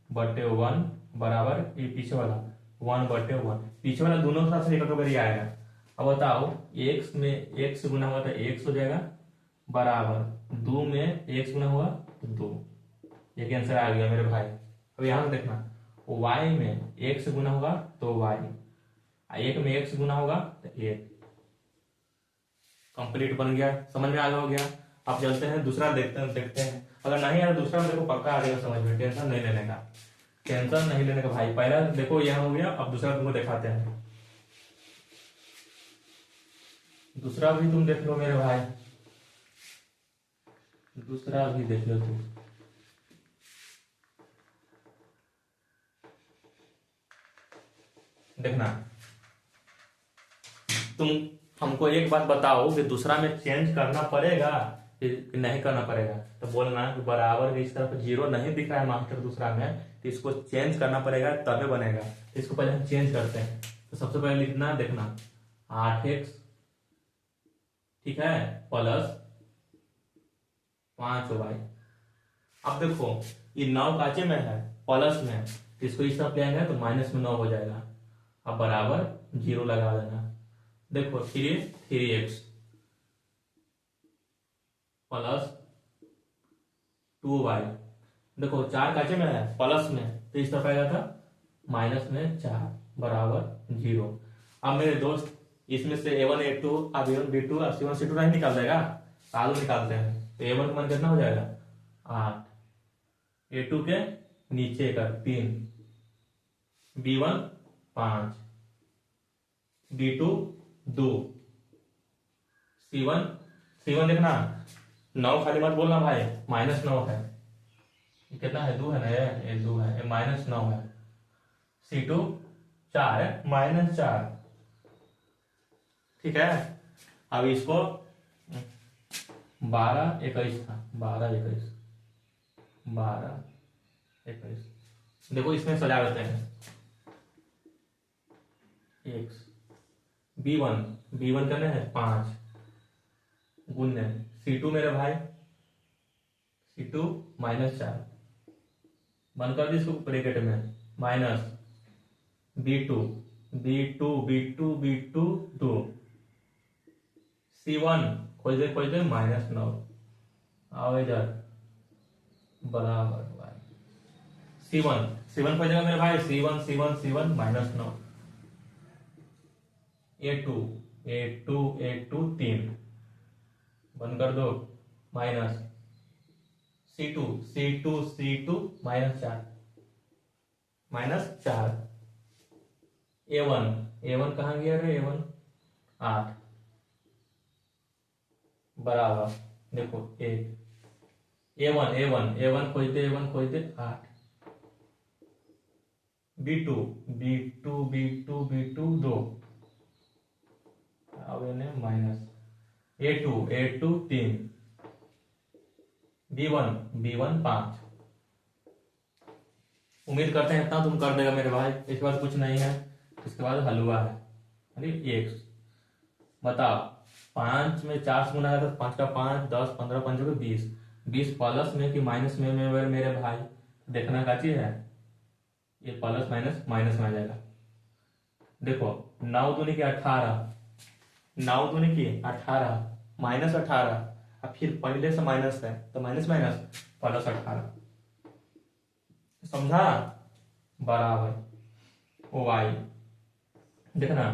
बटे 1 बराबर ये पीछे वाला 1 बटे 1, पीछे वाला दोनों साथ से एक बार आएगा। अब बताओ x में x गुना हुआ तो x हो जाएगा, बराबर 2 में x गुना हुआ तो 2। ये आंसर आ गया मेरे भाई। अब यहाँ से देखना y में x गुना होगा तो y, 1 में x गुना होगा तो 1। कंप्लीट बन गया, समझ में आ गया। अब चलते हैं दूसरा देखते हैं। अगर नहीं आया दूसरा में देखो पक्का आ जाएगा समझ में, टेंशन नहीं लेने का, टेंशन नहीं लेने का भाई। पहला देखो यहाँ हो गया, अब दूसरा तुमको दिखाते हैं। दूसरा भी तुम देख लो मेरे भाई, दूसरा भी देख लो तुम। देखना तुम हमको एक बात बताओ कि दूसरा में चेंज करना पड़ेगा कि नहीं करना पड़ेगा, तो बोलना कि बराबर इस तरफ 0 नहीं दिख रहा है मास्टर दूसरा में, तो इसको चेंज करना पड़ेगा तभी बनेगा। तो इसको पहले हम चेंज करते हैं। तो सबसे पहले लिखना, देखना 8x, ठीक है, प्लस 5y। अब देखो ये 9 काचे में है प्लस में, तो इसको इस तरफ ले आएंगे तो माइनस में 9 हो जाएगा। अब बराबर 0 लगा देना। देखो 3x प्लस 2y, देखो 4 काचे में है प्लस में, तो इस तरफ आएगा था माइनस में 4 बराबर 0। अब मेरे दोस्त इसमें से a1 a2 अब a1 b2 और c1 c2 नहीं निकाल देगा, आलू निकालते हैं। तो a1 का मान कितना हो जाएगा 8, a2 के नीचे का 3, b1 5, b2 2, c1 देखना 9 खाली मत बोलना भाई, -9 है। कितना है 2 है ना, ये 2 है, ये -9 है। c2 4 है, -4। ठीक है, अब इसको 12 21 था, 12 21 12 21, देखो इसमें सजा देते हैं x b1 करने हैं 5 गुने c2 मेरे भाई, c2 -4 बंद कर दी इसको ब्रैकेट में, माइनस b2 2 c1 खोज दे -9, आओ इधर बराबर c1 खोजेगा मेरे भाई, c1 -9, a2 3 बंद कर दो, माइनस c2 -4 -4, a1 कहाँ गया रे, a1 8 बराबर, देखो एक A1 खोज दे 8, B2 2, अब इन्हें माइनस, A2 3, B1 5। उम्मीद करते हैं इतना तुम कर देगा मेरे भाई, इसके बाद कुछ नहीं है, इसके बाद हलवा है। अरे एक बताओ, 5 में 4 से गुना है तो 5 का 5, 10, 15, 5 का 20, 20 प्लस में कि माइनस में मेरे भाई देखना का चीज है, ये प्लस माइनस माइनस में आ जाएगा। देखो 9 दूनी की 18, 9 दूनी की 18, माइनस 18, अब फिर पहले से माइनस है तो माइनस माइनस प्लस 18, समझा, बराबर वाई। देखना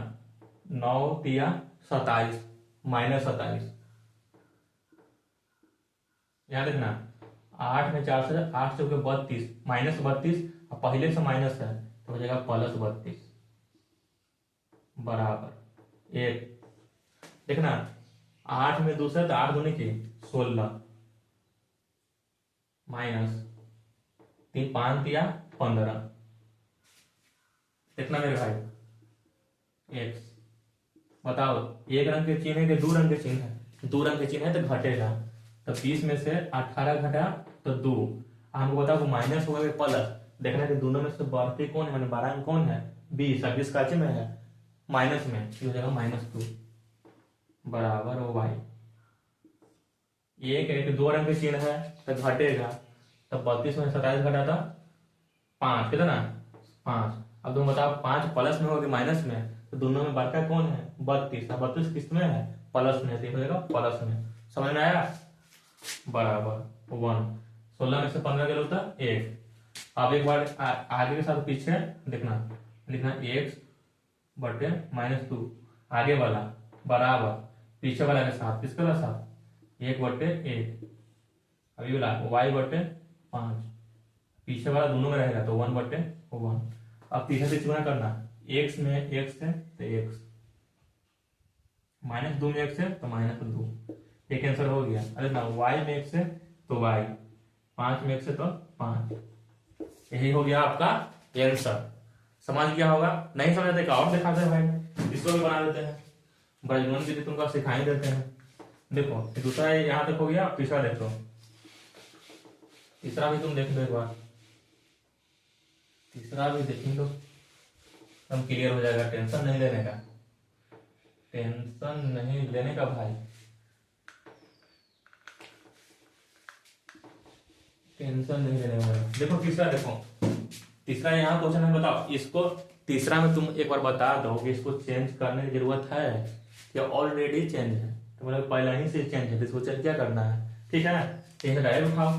9 तिया 27 माइनस 27, यहाँ देखना 8 में 4 से 8 से 32 माइनस 32, अब पहले से माइनस है तो हो जाएगा प्लस 32 बराबर एक। देखना 8 में 2 से तो 8 दूनी की 16 माइनस 3 5 तिया 15। देखना मेरे भाई एक्स, बताओ एक रंग के चिन्ह है कि दो रंग के चिन्ह है, दो रंग के चिन्ह है तो घटेगा, तो 20 में से 18 घटा तो 2, हमको बताओ माइनस होगा कि प्लस, देखना कि दोनों में से बढ़ती कौन है, मैंने 12 में कौन है 20, अब 20 काचे में है माइनस में, ये हो जाएगा -2 बराबर ओ भाई। एक दो रंग के चिन्ह है तो घटेगा, तो 32 में 27 घटा था 5, कितना 5। अब तुम बताओ 5 प्लस में होगी माइनस में, तो दोनों में बढ़ता कौन है 32, 32 किस में है प्लस में, तो हो जाएगा प्लस में, समझ में आया, बराबर 1। 16 में से 15 गया होता 1। अब एक बार आगे के साथ पीछे देखना, लिखना x बटे -2, आगे वाला बराबर पीछे वाला के साथ, किसके वाला साथ 1 बटे 1, अभी वाला y बटे 5, पीछे वाला दोनों में रहेगा तो 1 बटे 1। अब पीछे से गुणा करना, x में x है तो x, -2 में x है तो -2, एक आंसर हो गया। अरे ना y में x है तो y, 5 में x है तो 5, यही हो गया आपका आंसर। समझ गया होगा, नहीं समझ आते और दिखाते हैं भाई, इसको भी बना देते हैं, ब्रजमन की तुमको सिखाई देते हैं। देखो दूसरा यहाँ तक हो गया, तीसरा देखो, तीसरा भी तुम देख लो एक बार, तीसरा भी देख लो, एकदम क्लियर हो जाएगा, टेंशन नहीं लेने का, टेंशन नहीं लेने का भाई, टेंशन नहीं लेने का। देखो तीसरा देखो, तीसरा यहाँ क्वेश्चन है, बताओ इसको तीसरा में तुम एक बार बता दो कि इसको चेंज करने की जरूरत है या ऑलरेडी चेंज है, तो मतलब पहले ही से चेंज है, तो इसको चेंज क्या करना है, ठीक है ना, यही डायरेक्ट उठाओ।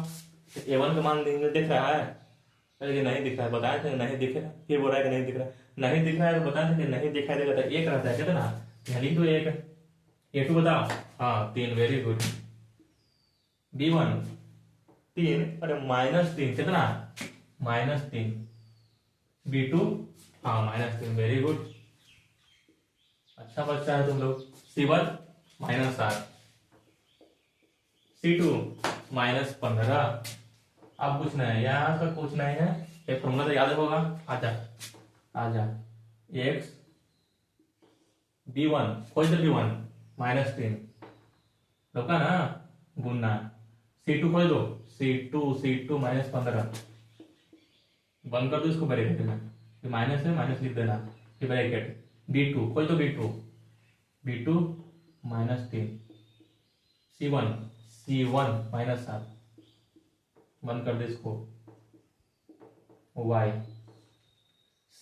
A1 का मान दिख रहा है, अरे नहीं दिख रहा है, बताए थे नहीं दिख रहा है, फिर बोल रहा है कि नहीं दिख रहा है, नहीं दिख रहा है तो बताए थे कि नहीं दिखाई देगा तो एक रहता है कितना, यहाँ लिख दो एक, A2 बताओ, हाँ 3, वेरी गुड, B1 3, अरे -3 कितना -3, B2 हाँ -3, वेरी गुड, अच्छा बच्चा है तुम लोग। C1 -8, C2 -15। अब कुछ नहीं है, यहाँ पर कुछ नहीं है, एक फॉर्मूला तो याद होगा, आजा आजा, x B1 खोज दो, B1 -3 रोका ना, गुना, C2 खोज दो, C2 -15, बंद कर दो इसको ब्रैकेट में, माइनस है माइनस लिख देना, फिर ब्रैकेट, B2 खोज दो, B2 -3, C1 -7, बंद कर दे इसको, y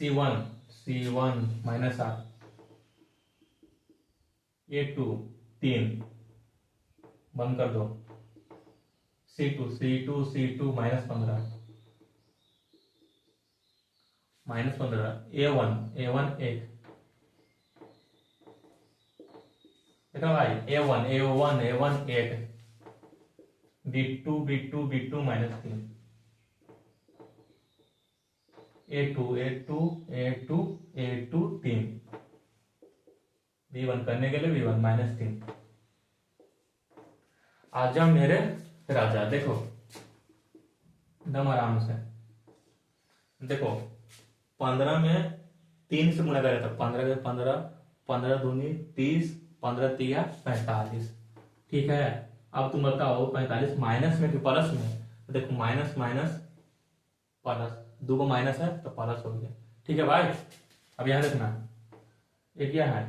C1 -8, A2 3, बंद कर दो, C2 -15, A1 1, देखा भाई A1 8, B2 -3, A2 3, b1 करने के लिए b1 -3। आजा मेरे राजा, देखो एकदम आराम से देखो, 15 में 3 से गुणा करें तो 15 के 15, 15 दूनी 30, 15 तिया 45। ठीक है, अब तुम बताओ 45 माइनस में कि प्लस में? तो देखो माइनस माइनस प्लस, दो को माइनस है तो प्लस हो गया। ठीक है भाई, अब यहाँ देखना ये क्या है,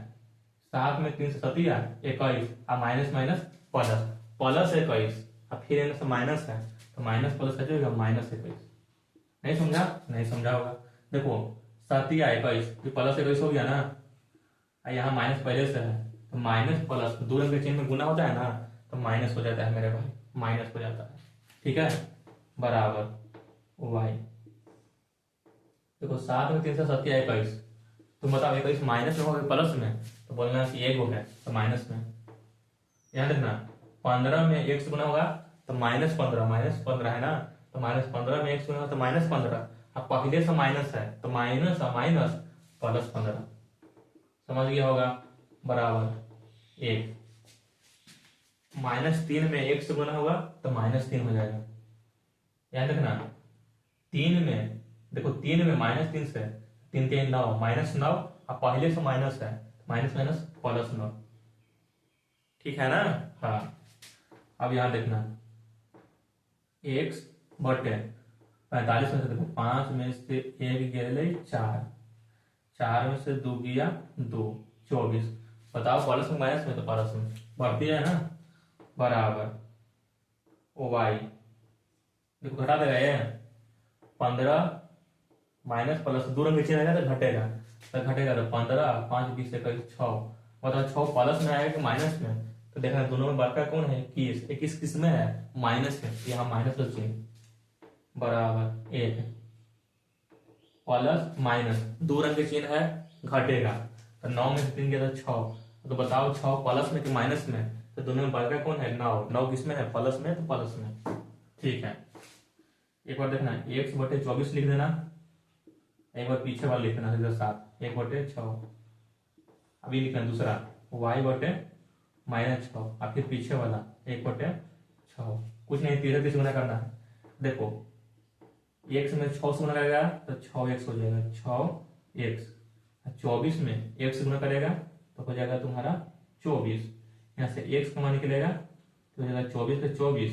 7 में 3 से 7 21, अब माइनस माइनस प्लस, प्लस 21, अब फिर इनमें से माइनस है तो माइनस प्लस का जो -21। नहीं समझा? नहीं समझा होगा। देखो 7 या 21, ये प्लस 21 हो गया ना, यहाँ माइनस पहले से है तो माइनस प्लस दो रंग के चिन्ह में गुना होता है ना, तो माइनस हो जाता है मेरे भाई, माइनस हो जाता है। ठीक है, बराबर वाई। देखो 7 में 3 से 7 या 21, तुम बताओ 21 माइनस में होगा प्लस में? तो बोलना कि एक हो गया तो माइनस में। यहाँ देखना 15 में 1 से गुना होगा तो -15 है ना, तो -15 में 1 से गुना होगा तो -15। अब पहले से माइनस है तो माइनस माइनस +15, समझ गया होगा, बराबर 1। -3 में 1 से गुना होगा तो -3 हो जाएगा। यहाँ देखना 3 में, देखो 3 में -3 से 3 3 9, -9, अब पहले से माइनस है, माइनस माइनस +9। ठीक है ना? हाँ, अब यहाँ देखना x बटे 45 में से देखो 5 में से 1 गया 4, 4 में से 2 गया 2, 24। बताओ प्लस में माइनस में? तो प्लस में बढ़ती है ना, बराबर ओ वाई। देखो घटा देगा ये 15 माइनस प्लस, दो रंग नीचे रहेगा तो घटेगा, तो 15, 5 20 21 6। बताओ 6 प्लस में आएगा कि माइनस में? तो देखना दोनों में बड़का कौन है? 21। 21 किस में है? माइनस में, यहाँ माइनस का चिन्ह, बराबर 1। प्लस माइनस दो रंग के चिन्ह है, घटेगा, तो 9 में से 3 गया तो 6। तो बताओ 6 प्लस में कि माइनस में? तो दोनों में बड़का कौन है? 9। 9 किस में है? प्लस में, तो प्लस में। ठीक है, एक बार देखना x बटे 24 लिख देना, एक बार पीछे वाला लिख देना सीधा 7, 1 बटे 6। अभी लिखना दूसरा y बटे -6, और फिर पीछे वाला 1 बटे 6। कुछ नहीं, 13 से गुना करना है। देखो x में 6 से गुना करेगा तो 6x हो जाएगा, 6x। 24 में 1 से गुना करेगा तो हो जाएगा तुम्हारा 24। यहाँ से x का मान निकलेगा तो हो जाएगा 24 पे 24,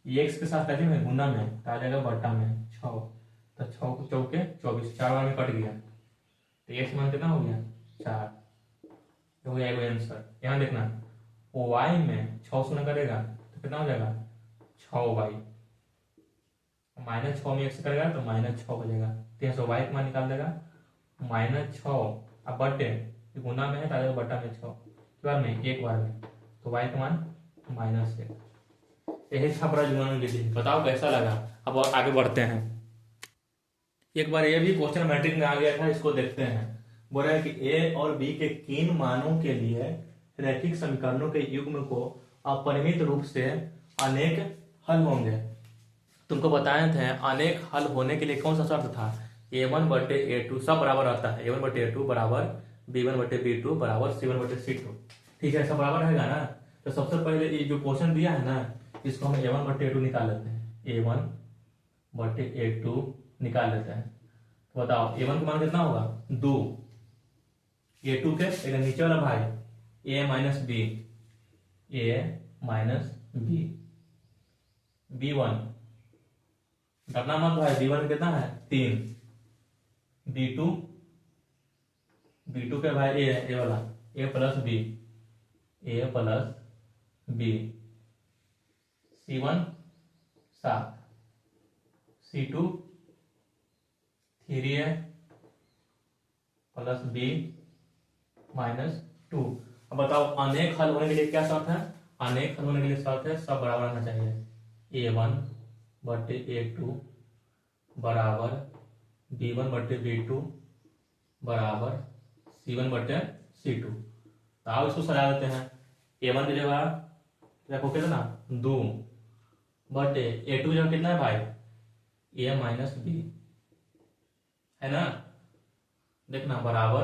x के साथ कैसे में? गुना में, तो आ जाएगा बटा में 6, तो 6 को चौके 24, 4 बार में कट गया, तो x मान कितना हो गया? 4। हो गया एगो आंसर। यहाँ देखना y में 6 से गुना करेगा तो कितना हो जाएगा? 6y। -6 में x करेगा तो -6 हो जाएगा, तो यहाँ से y का मान निकाल देगा -6, अब बटे गुना में है तो आ जाएगा बटा में 6, बार में एक बार में, तो y का मान -1। यही छपरा जुगान विधि। बताओ कैसा लगा? अब और आगे बढ़ते हैं। एक बार ये भी क्वेश्चन मैट्रिक में आ गया था, इसको देखते हैं। बोल रहा है कि a और b के किन मानों के लिए रैखिक समीकरणों के युग्म को अपरिमित रूप से अनेक हल होंगे। तुमको बताए थे अनेक हल होने के लिए कौन सा शर्त था? a1 बटे a2 सब बराबर रहता है, a1 बटे a2 बराबर b1 बटे b2 बराबर c1 बटे c2। ठीक है, सब बराबर रहेगा ना। तो सबसे पहले ये जो क्वेश्चन दिया है ना, इसको हम a1 बटे a2 निकाल लेते हैं, a1 बटे a2 निकाल लेते हैं। तो बताओ a1 का मान कितना होगा? 2, a2 के एक नीचे वाला भाई a minus B, a minus B, b1 डरना मत भाई, b1 कितना है? 3, b2, b2 के भाई a वाला a plus B, a plus B, c1 7, c2 3a plus b -2। अब बताओ अनेक हल होने के लिए क्या शर्त है? अनेक हल होने के लिए शर्त है सब बराबर रहना चाहिए। a1 बटे a2 बराबर b1 बटे b2 बराबर c1 बटे c2। तो आओ इसको सजा देते हैं। a1 की जगह देखो कितना? 2 बटे a2 जगह कितना है भाई? a माइनस बी, है ना। देखना बराबर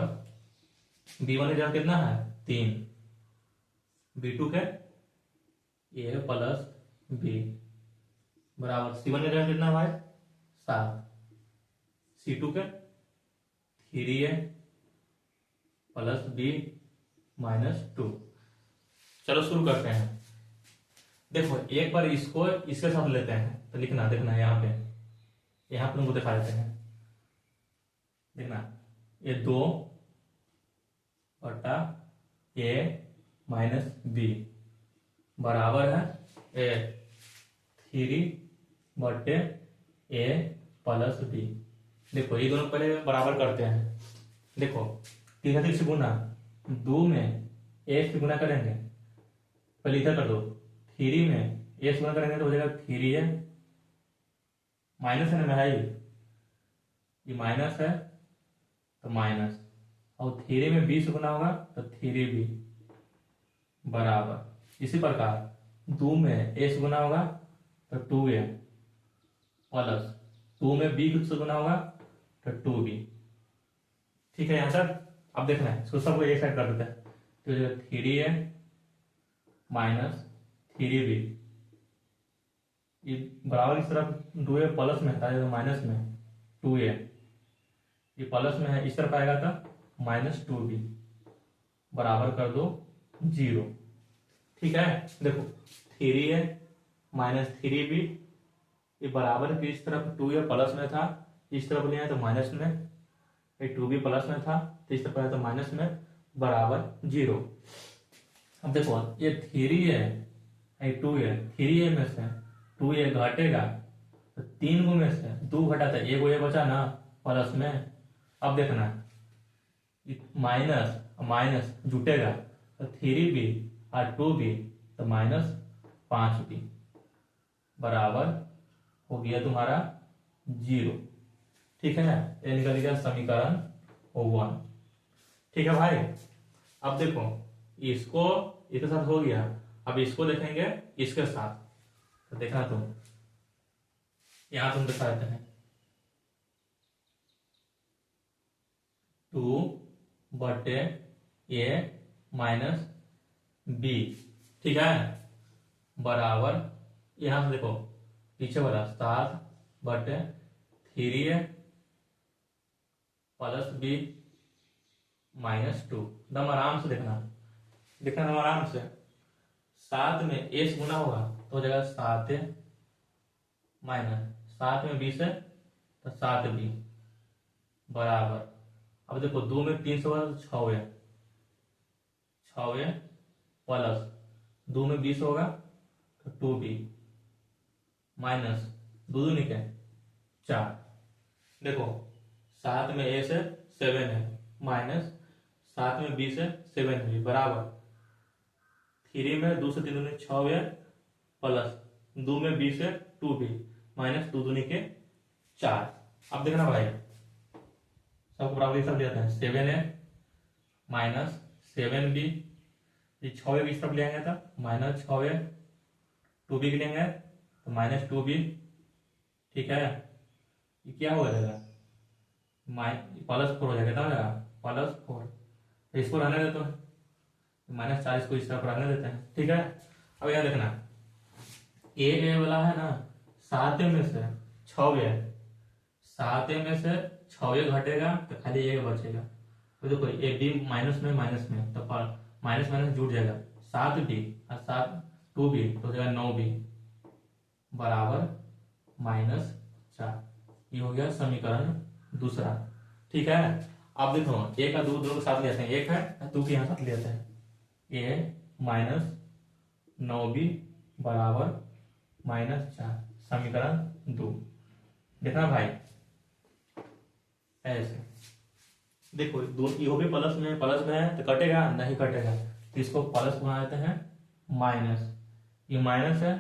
b1 की जगह कितना है? 3, B2 के ए प्लस बी बराबर C1 का जगह कितना भाई 7, C2 के 3A प्लस बी माइनस 2। चलो शुरू करते हैं। देखो एक बार इसको इसके साथ लेते हैं तो लिखना देखना यहाँ पे तुमको दिखा देते हैं। देखना ये 2 बटा ए माइनस बी बराबर है ए 3 बटे ए प्लस बी। देखो ये दोनों पहले बराबर करते हैं। देखो 3 से गुना 2 में ए से गुना करेंगे, पहले इधर कर दो 3 में ए से गुना करेंगे तो हो जाएगा 3A माइनस है ना भाई, ये माइनस है तो माइनस, और 3 में बी से गुना होगा तो 3B बराबर। इसी प्रकार 2 में ए से गुना होगा तो 2A प्लस 2 में बी से गुना होगा तो 2B। ठीक है यहाँ तक। अब देखना है इसको सबको एक साइड कर देते हैं तो 3A माइनस 3B, ये बराबर इस तरफ 2A प्लस में था तो माइनस में 2A, ये प्लस में है इस तरफ आएगा तो माइनस 2B बराबर कर दो 0। ठीक है देखो 3A माइनस 3B ये बराबर की इस तरफ 2A प्लस में था, इस तरफ लिया तो माइनस में, ये 2B प्लस में था तो इस तरफ आया तो माइनस में बराबर 0। अब देखो ये 3A ये 2A, 3A में से 2A घटेगा तो 3 को में से 2 घटा था एक ये बचा ना प्लस में। अब देखना माइनस माइनस जुटेगा तो 3B और 2B तो माइनस 5B बराबर हो गया तुम्हारा 0। ठीक है ये निकल गया समीकरण 1। ठीक है भाई। अब देखो इसको इसके साथ हो गया, अब इसको देखेंगे इसके साथ तो देखना तुम यहां तुम दिखा देते हैं 2 बटे ए माइनस बी। ठीक है बराबर यहां से देखो पीछे वाला 7 बटे 3A प्लस बी माइनस 2। एकदम आराम से देखना एकदम आराम से। 7 में ए से गुना होगा तो हो जाएगा 7A माइनस 7 में बी से तो 7B बराबर। अब देखो 2 में 3 से होगा तो 6A प्लस 2 में 20 होगा तो 2B माइनस 2 दूनी के 4। देखो 7 में ए से 7 है माइनस 7 में बी से 7B बराबर 3 में 2 से 3 दूनी 6A प्लस 2 में बी से 2B माइनस 2 दूनी के 4। अब देखना भाई सबको बराबर सब ले जाते हैं 7A माइनस 7B, ये 6A भी सब ले आएंगे तो माइनस 6A, 2B के लेंगे तो माइनस 2B। ठीक है ये क्या हो जाएगा प्लस 4 हो जाएगा प्लस 4, इसको रहने देते हैं माइनस 4 इसको इस तरफ रहने देते हैं। ठीक है अब यहाँ देखना ए वाला है ना 7A में से 6A, 7A में से 6A घटेगा तो खाली ए बचेगा। तो देखो ए बी माइनस में तो माइनस माइनस जुट जाएगा 7B और 2B तो हो जाएगा 9B बराबर माइनस 4। ये हो गया समीकरण 2। ठीक है अब देखो ए का 2 दोनों के साथ लेते हैं, एक है 2 के यहाँ साथ लेते हैं ए माइनस 9B बराबर माइनस 4 समीकरण 2। देखना भाई ऐसे देखो ये भी प्लस में है तो कटेगा नहीं कटेगा तो इसको प्लस बना देते हैं माइनस, ये माइनस है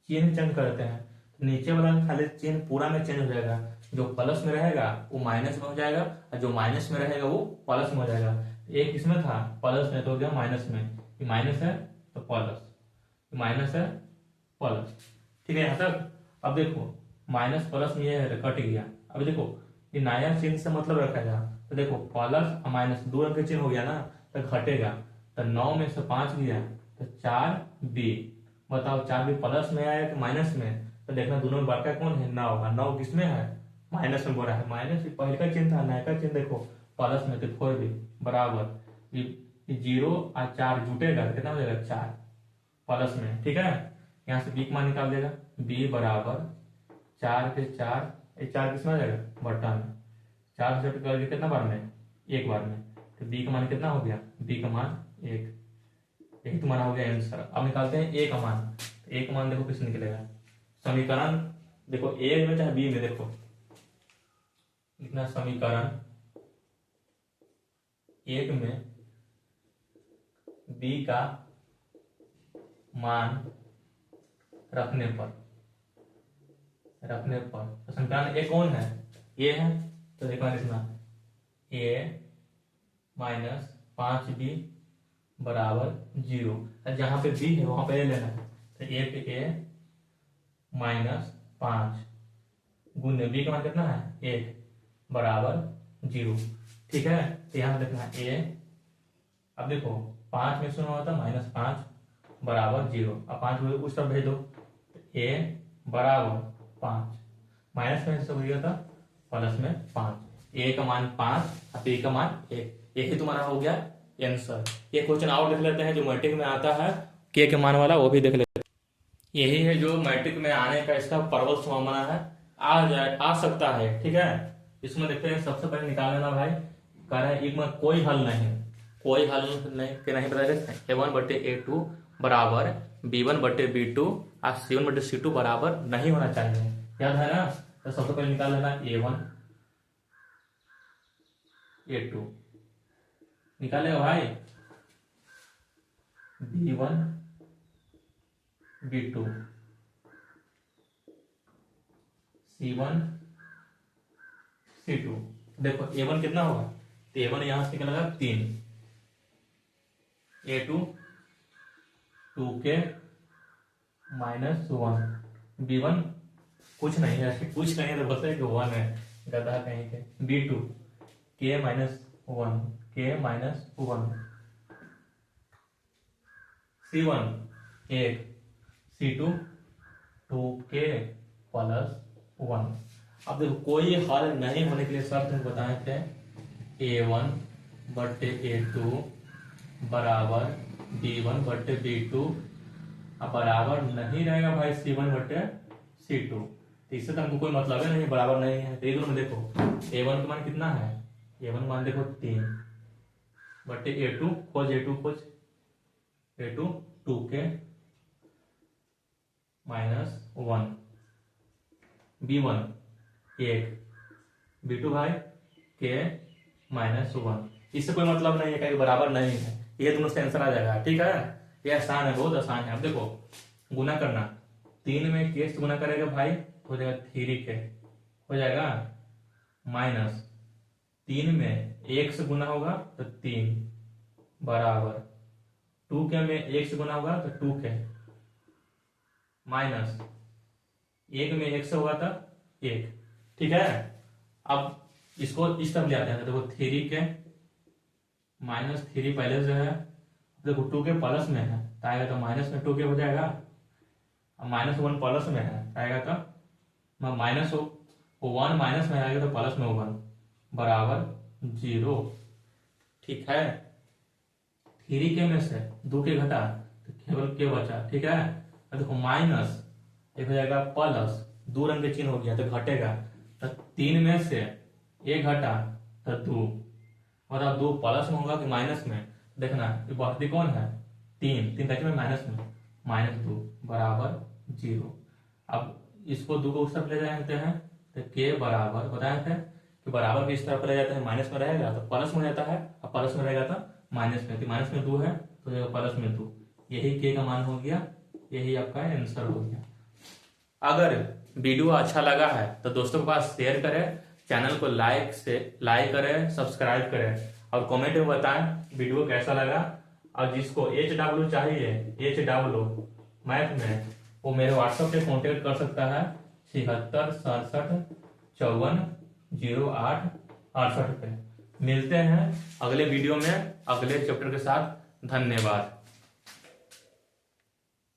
चिन्ह चेंज करते हैं तो नीचे वाला खाली चिन्ह पूरा में चेंज हो जाएगा, जो प्लस में रहेगा वो माइनस में हो जाएगा और जो माइनस में रहेगा वो प्लस में हो जाएगा। एक इसमें था प्लस में तो हो गया माइनस में, ये माइनस है तो प्लस, माइनस है प्लस। ठीक है यहाँ तक। अब देखो माइनस प्लस में ये कट गया। अब देखो ये नया चिन्ह से मतलब रखेगा तो देखो प्लस और माइनस दो अंक चिन्ह हो गया ना तो घटेगा तो 9 में से 5 गया तो 4b। बताओ 4b प्लस में आया कि माइनस में? तो देखना दोनों में बड़का कौन है? 9। और 9 किस में है? माइनस में बोला है। माइनस पहले का चिन्ह था, नया का चिन्ह देखो प्लस में, तो 4b बराबर ये 0 और 4 जुटेगा तो कितना हो जाएगा? 4 प्लस में। ठीक है, यहाँ से b का मान निकाल देगा। b बराबर 4 के 4, ये 4 किस में आ जाएगा? बट्टा में। 4 से करके कितना बार में? एक बार में। तो b का मान कितना हो गया? b का मान 1। यही तुम्हारा हो गया आंसर। अब निकालते हैं a का मान। तो a का मान देखो किस निकलेगा? समीकरण देखो a में चाहे b में, देखो लिखना समीकरण 1 में b का मान रखने पर तो समीकरण ए कौन है? ये है। तो देखो लिखना a माइनस 5b बराबर 0। जहां पे b है वहां पे a लेना है। तो a पे a माइनस 5 गुने b का मान कितना है? 1 बराबर 0। ठीक है, तो यहाँ पे देखना a, अब देखो 5 में से होना होता -5 बराबर 0। अब 5 उस तरफ भेज दो, तो a बराबर 5 माइनस में से हो गया था प्लस में 5। a का मान 5 और b का मान 1। यही तुम्हारा हो गया आंसर। ये क्वेश्चन और देख लेते हैं जो मैट्रिक में आता है के मान वाला, वो भी देख लेते हैं। यही है जो मैट्रिक में आने का इसका प्रबल संभावना है, आ सकता है। ठीक है, इसमें देखते हैं। सबसे पहले निकाल लेना भाई, कह रहा है एक में कोई हल नहीं के नहीं बता रहे। a1 बटे a2 बराबर b1 बटे b2 और c1 बटे c2 बराबर नहीं होना चाहिए, याद है ना? तो सबसे पहले निकाल लेना a1 a2, निकालेगा भाई b1 b2 c1 c2। देखो a1 कितना होगा? तो a1 यहां से निकलेगा 3, a2 2k -1, b1 कुछ नहीं है तो बस है कि 1 है, गधा कहीं के। b2 k -1 c1 1 c2 2k +1। अब देखो कोई हल नहीं होने के लिए शर्त हम बताए थे a1 बटे a2 बराबर b1 बटे b2 अब बराबर नहीं रहेगा भाई c1 बटे c2। तो इससे तो हमको कोई मतलब है नहीं, बराबर नहीं है। तो ये दोनों में देखो a1 का मान कितना है? a1 मान देखो 3 बटे a2 खोज a2 2k -1 b1 1 b2 भाई k -1। इससे कोई मतलब नहीं है, कहीं बराबर नहीं है। ये दोनों से आंसर आ जाएगा। ठीक है, ये आसान है, बहुत आसान है। अब देखो गुना करना, 3 में k से गुना करेगा भाई हो जाएगा 3k हो जाएगा, माइनस 3 में 1 से गुना होगा तो 3 बराबर 2k में 1 से गुना होगा तो 2k माइनस 1 में 1 से होगा तो 1। ठीक है, अब इसको इस तरफ ले आते हैं। देखो 3k -3 पहले से है, देखो 2k प्लस में है तो आएगा तो माइनस में 2k हो जाएगा, अब -1 प्लस में है आएगा तो -1 माइनस में आएगा तो प्लस में 1 बराबर 0। ठीक है, 3k में से 2k घटा तो केवल k बचा। ठीक है, देखो माइनस एक हो जाएगा प्लस, 2 रंग के चिन्ह हो गया तो घटेगा, तो 3 में से 1 घटा तो 2, मतलब 2 प्लस में होगा कि माइनस में? देखना ये बढ़ती कौन है? 3 तक में माइनस में -2 बराबर 0। अब इसको 2 को उस तरफ ले जाते हैं तो k बराबर बताए थे कि बराबर भी इस तरफ ले जाते हैं, माइनस में रहेगा तो प्लस में जाता है, और प्लस में रहेगा तो माइनस में। तो माइनस में 2 है तो प्लस में 2, यही k का मान हो गया, यही आपका आंसर हो गया। अगर वीडियो अच्छा लगा है तो दोस्तों के पास शेयर करें, चैनल को लाइक करें, सब्सक्राइब करें और कमेंट में बताएं वीडियो कैसा लगा। और जिसको HW चाहिए, HW मैथ में, वो मेरे व्हाट्सएप पे कांटेक्ट कर सकता है 76 67 54 08 68 पे। मिलते हैं अगले वीडियो में अगले चैप्टर के साथ। धन्यवाद।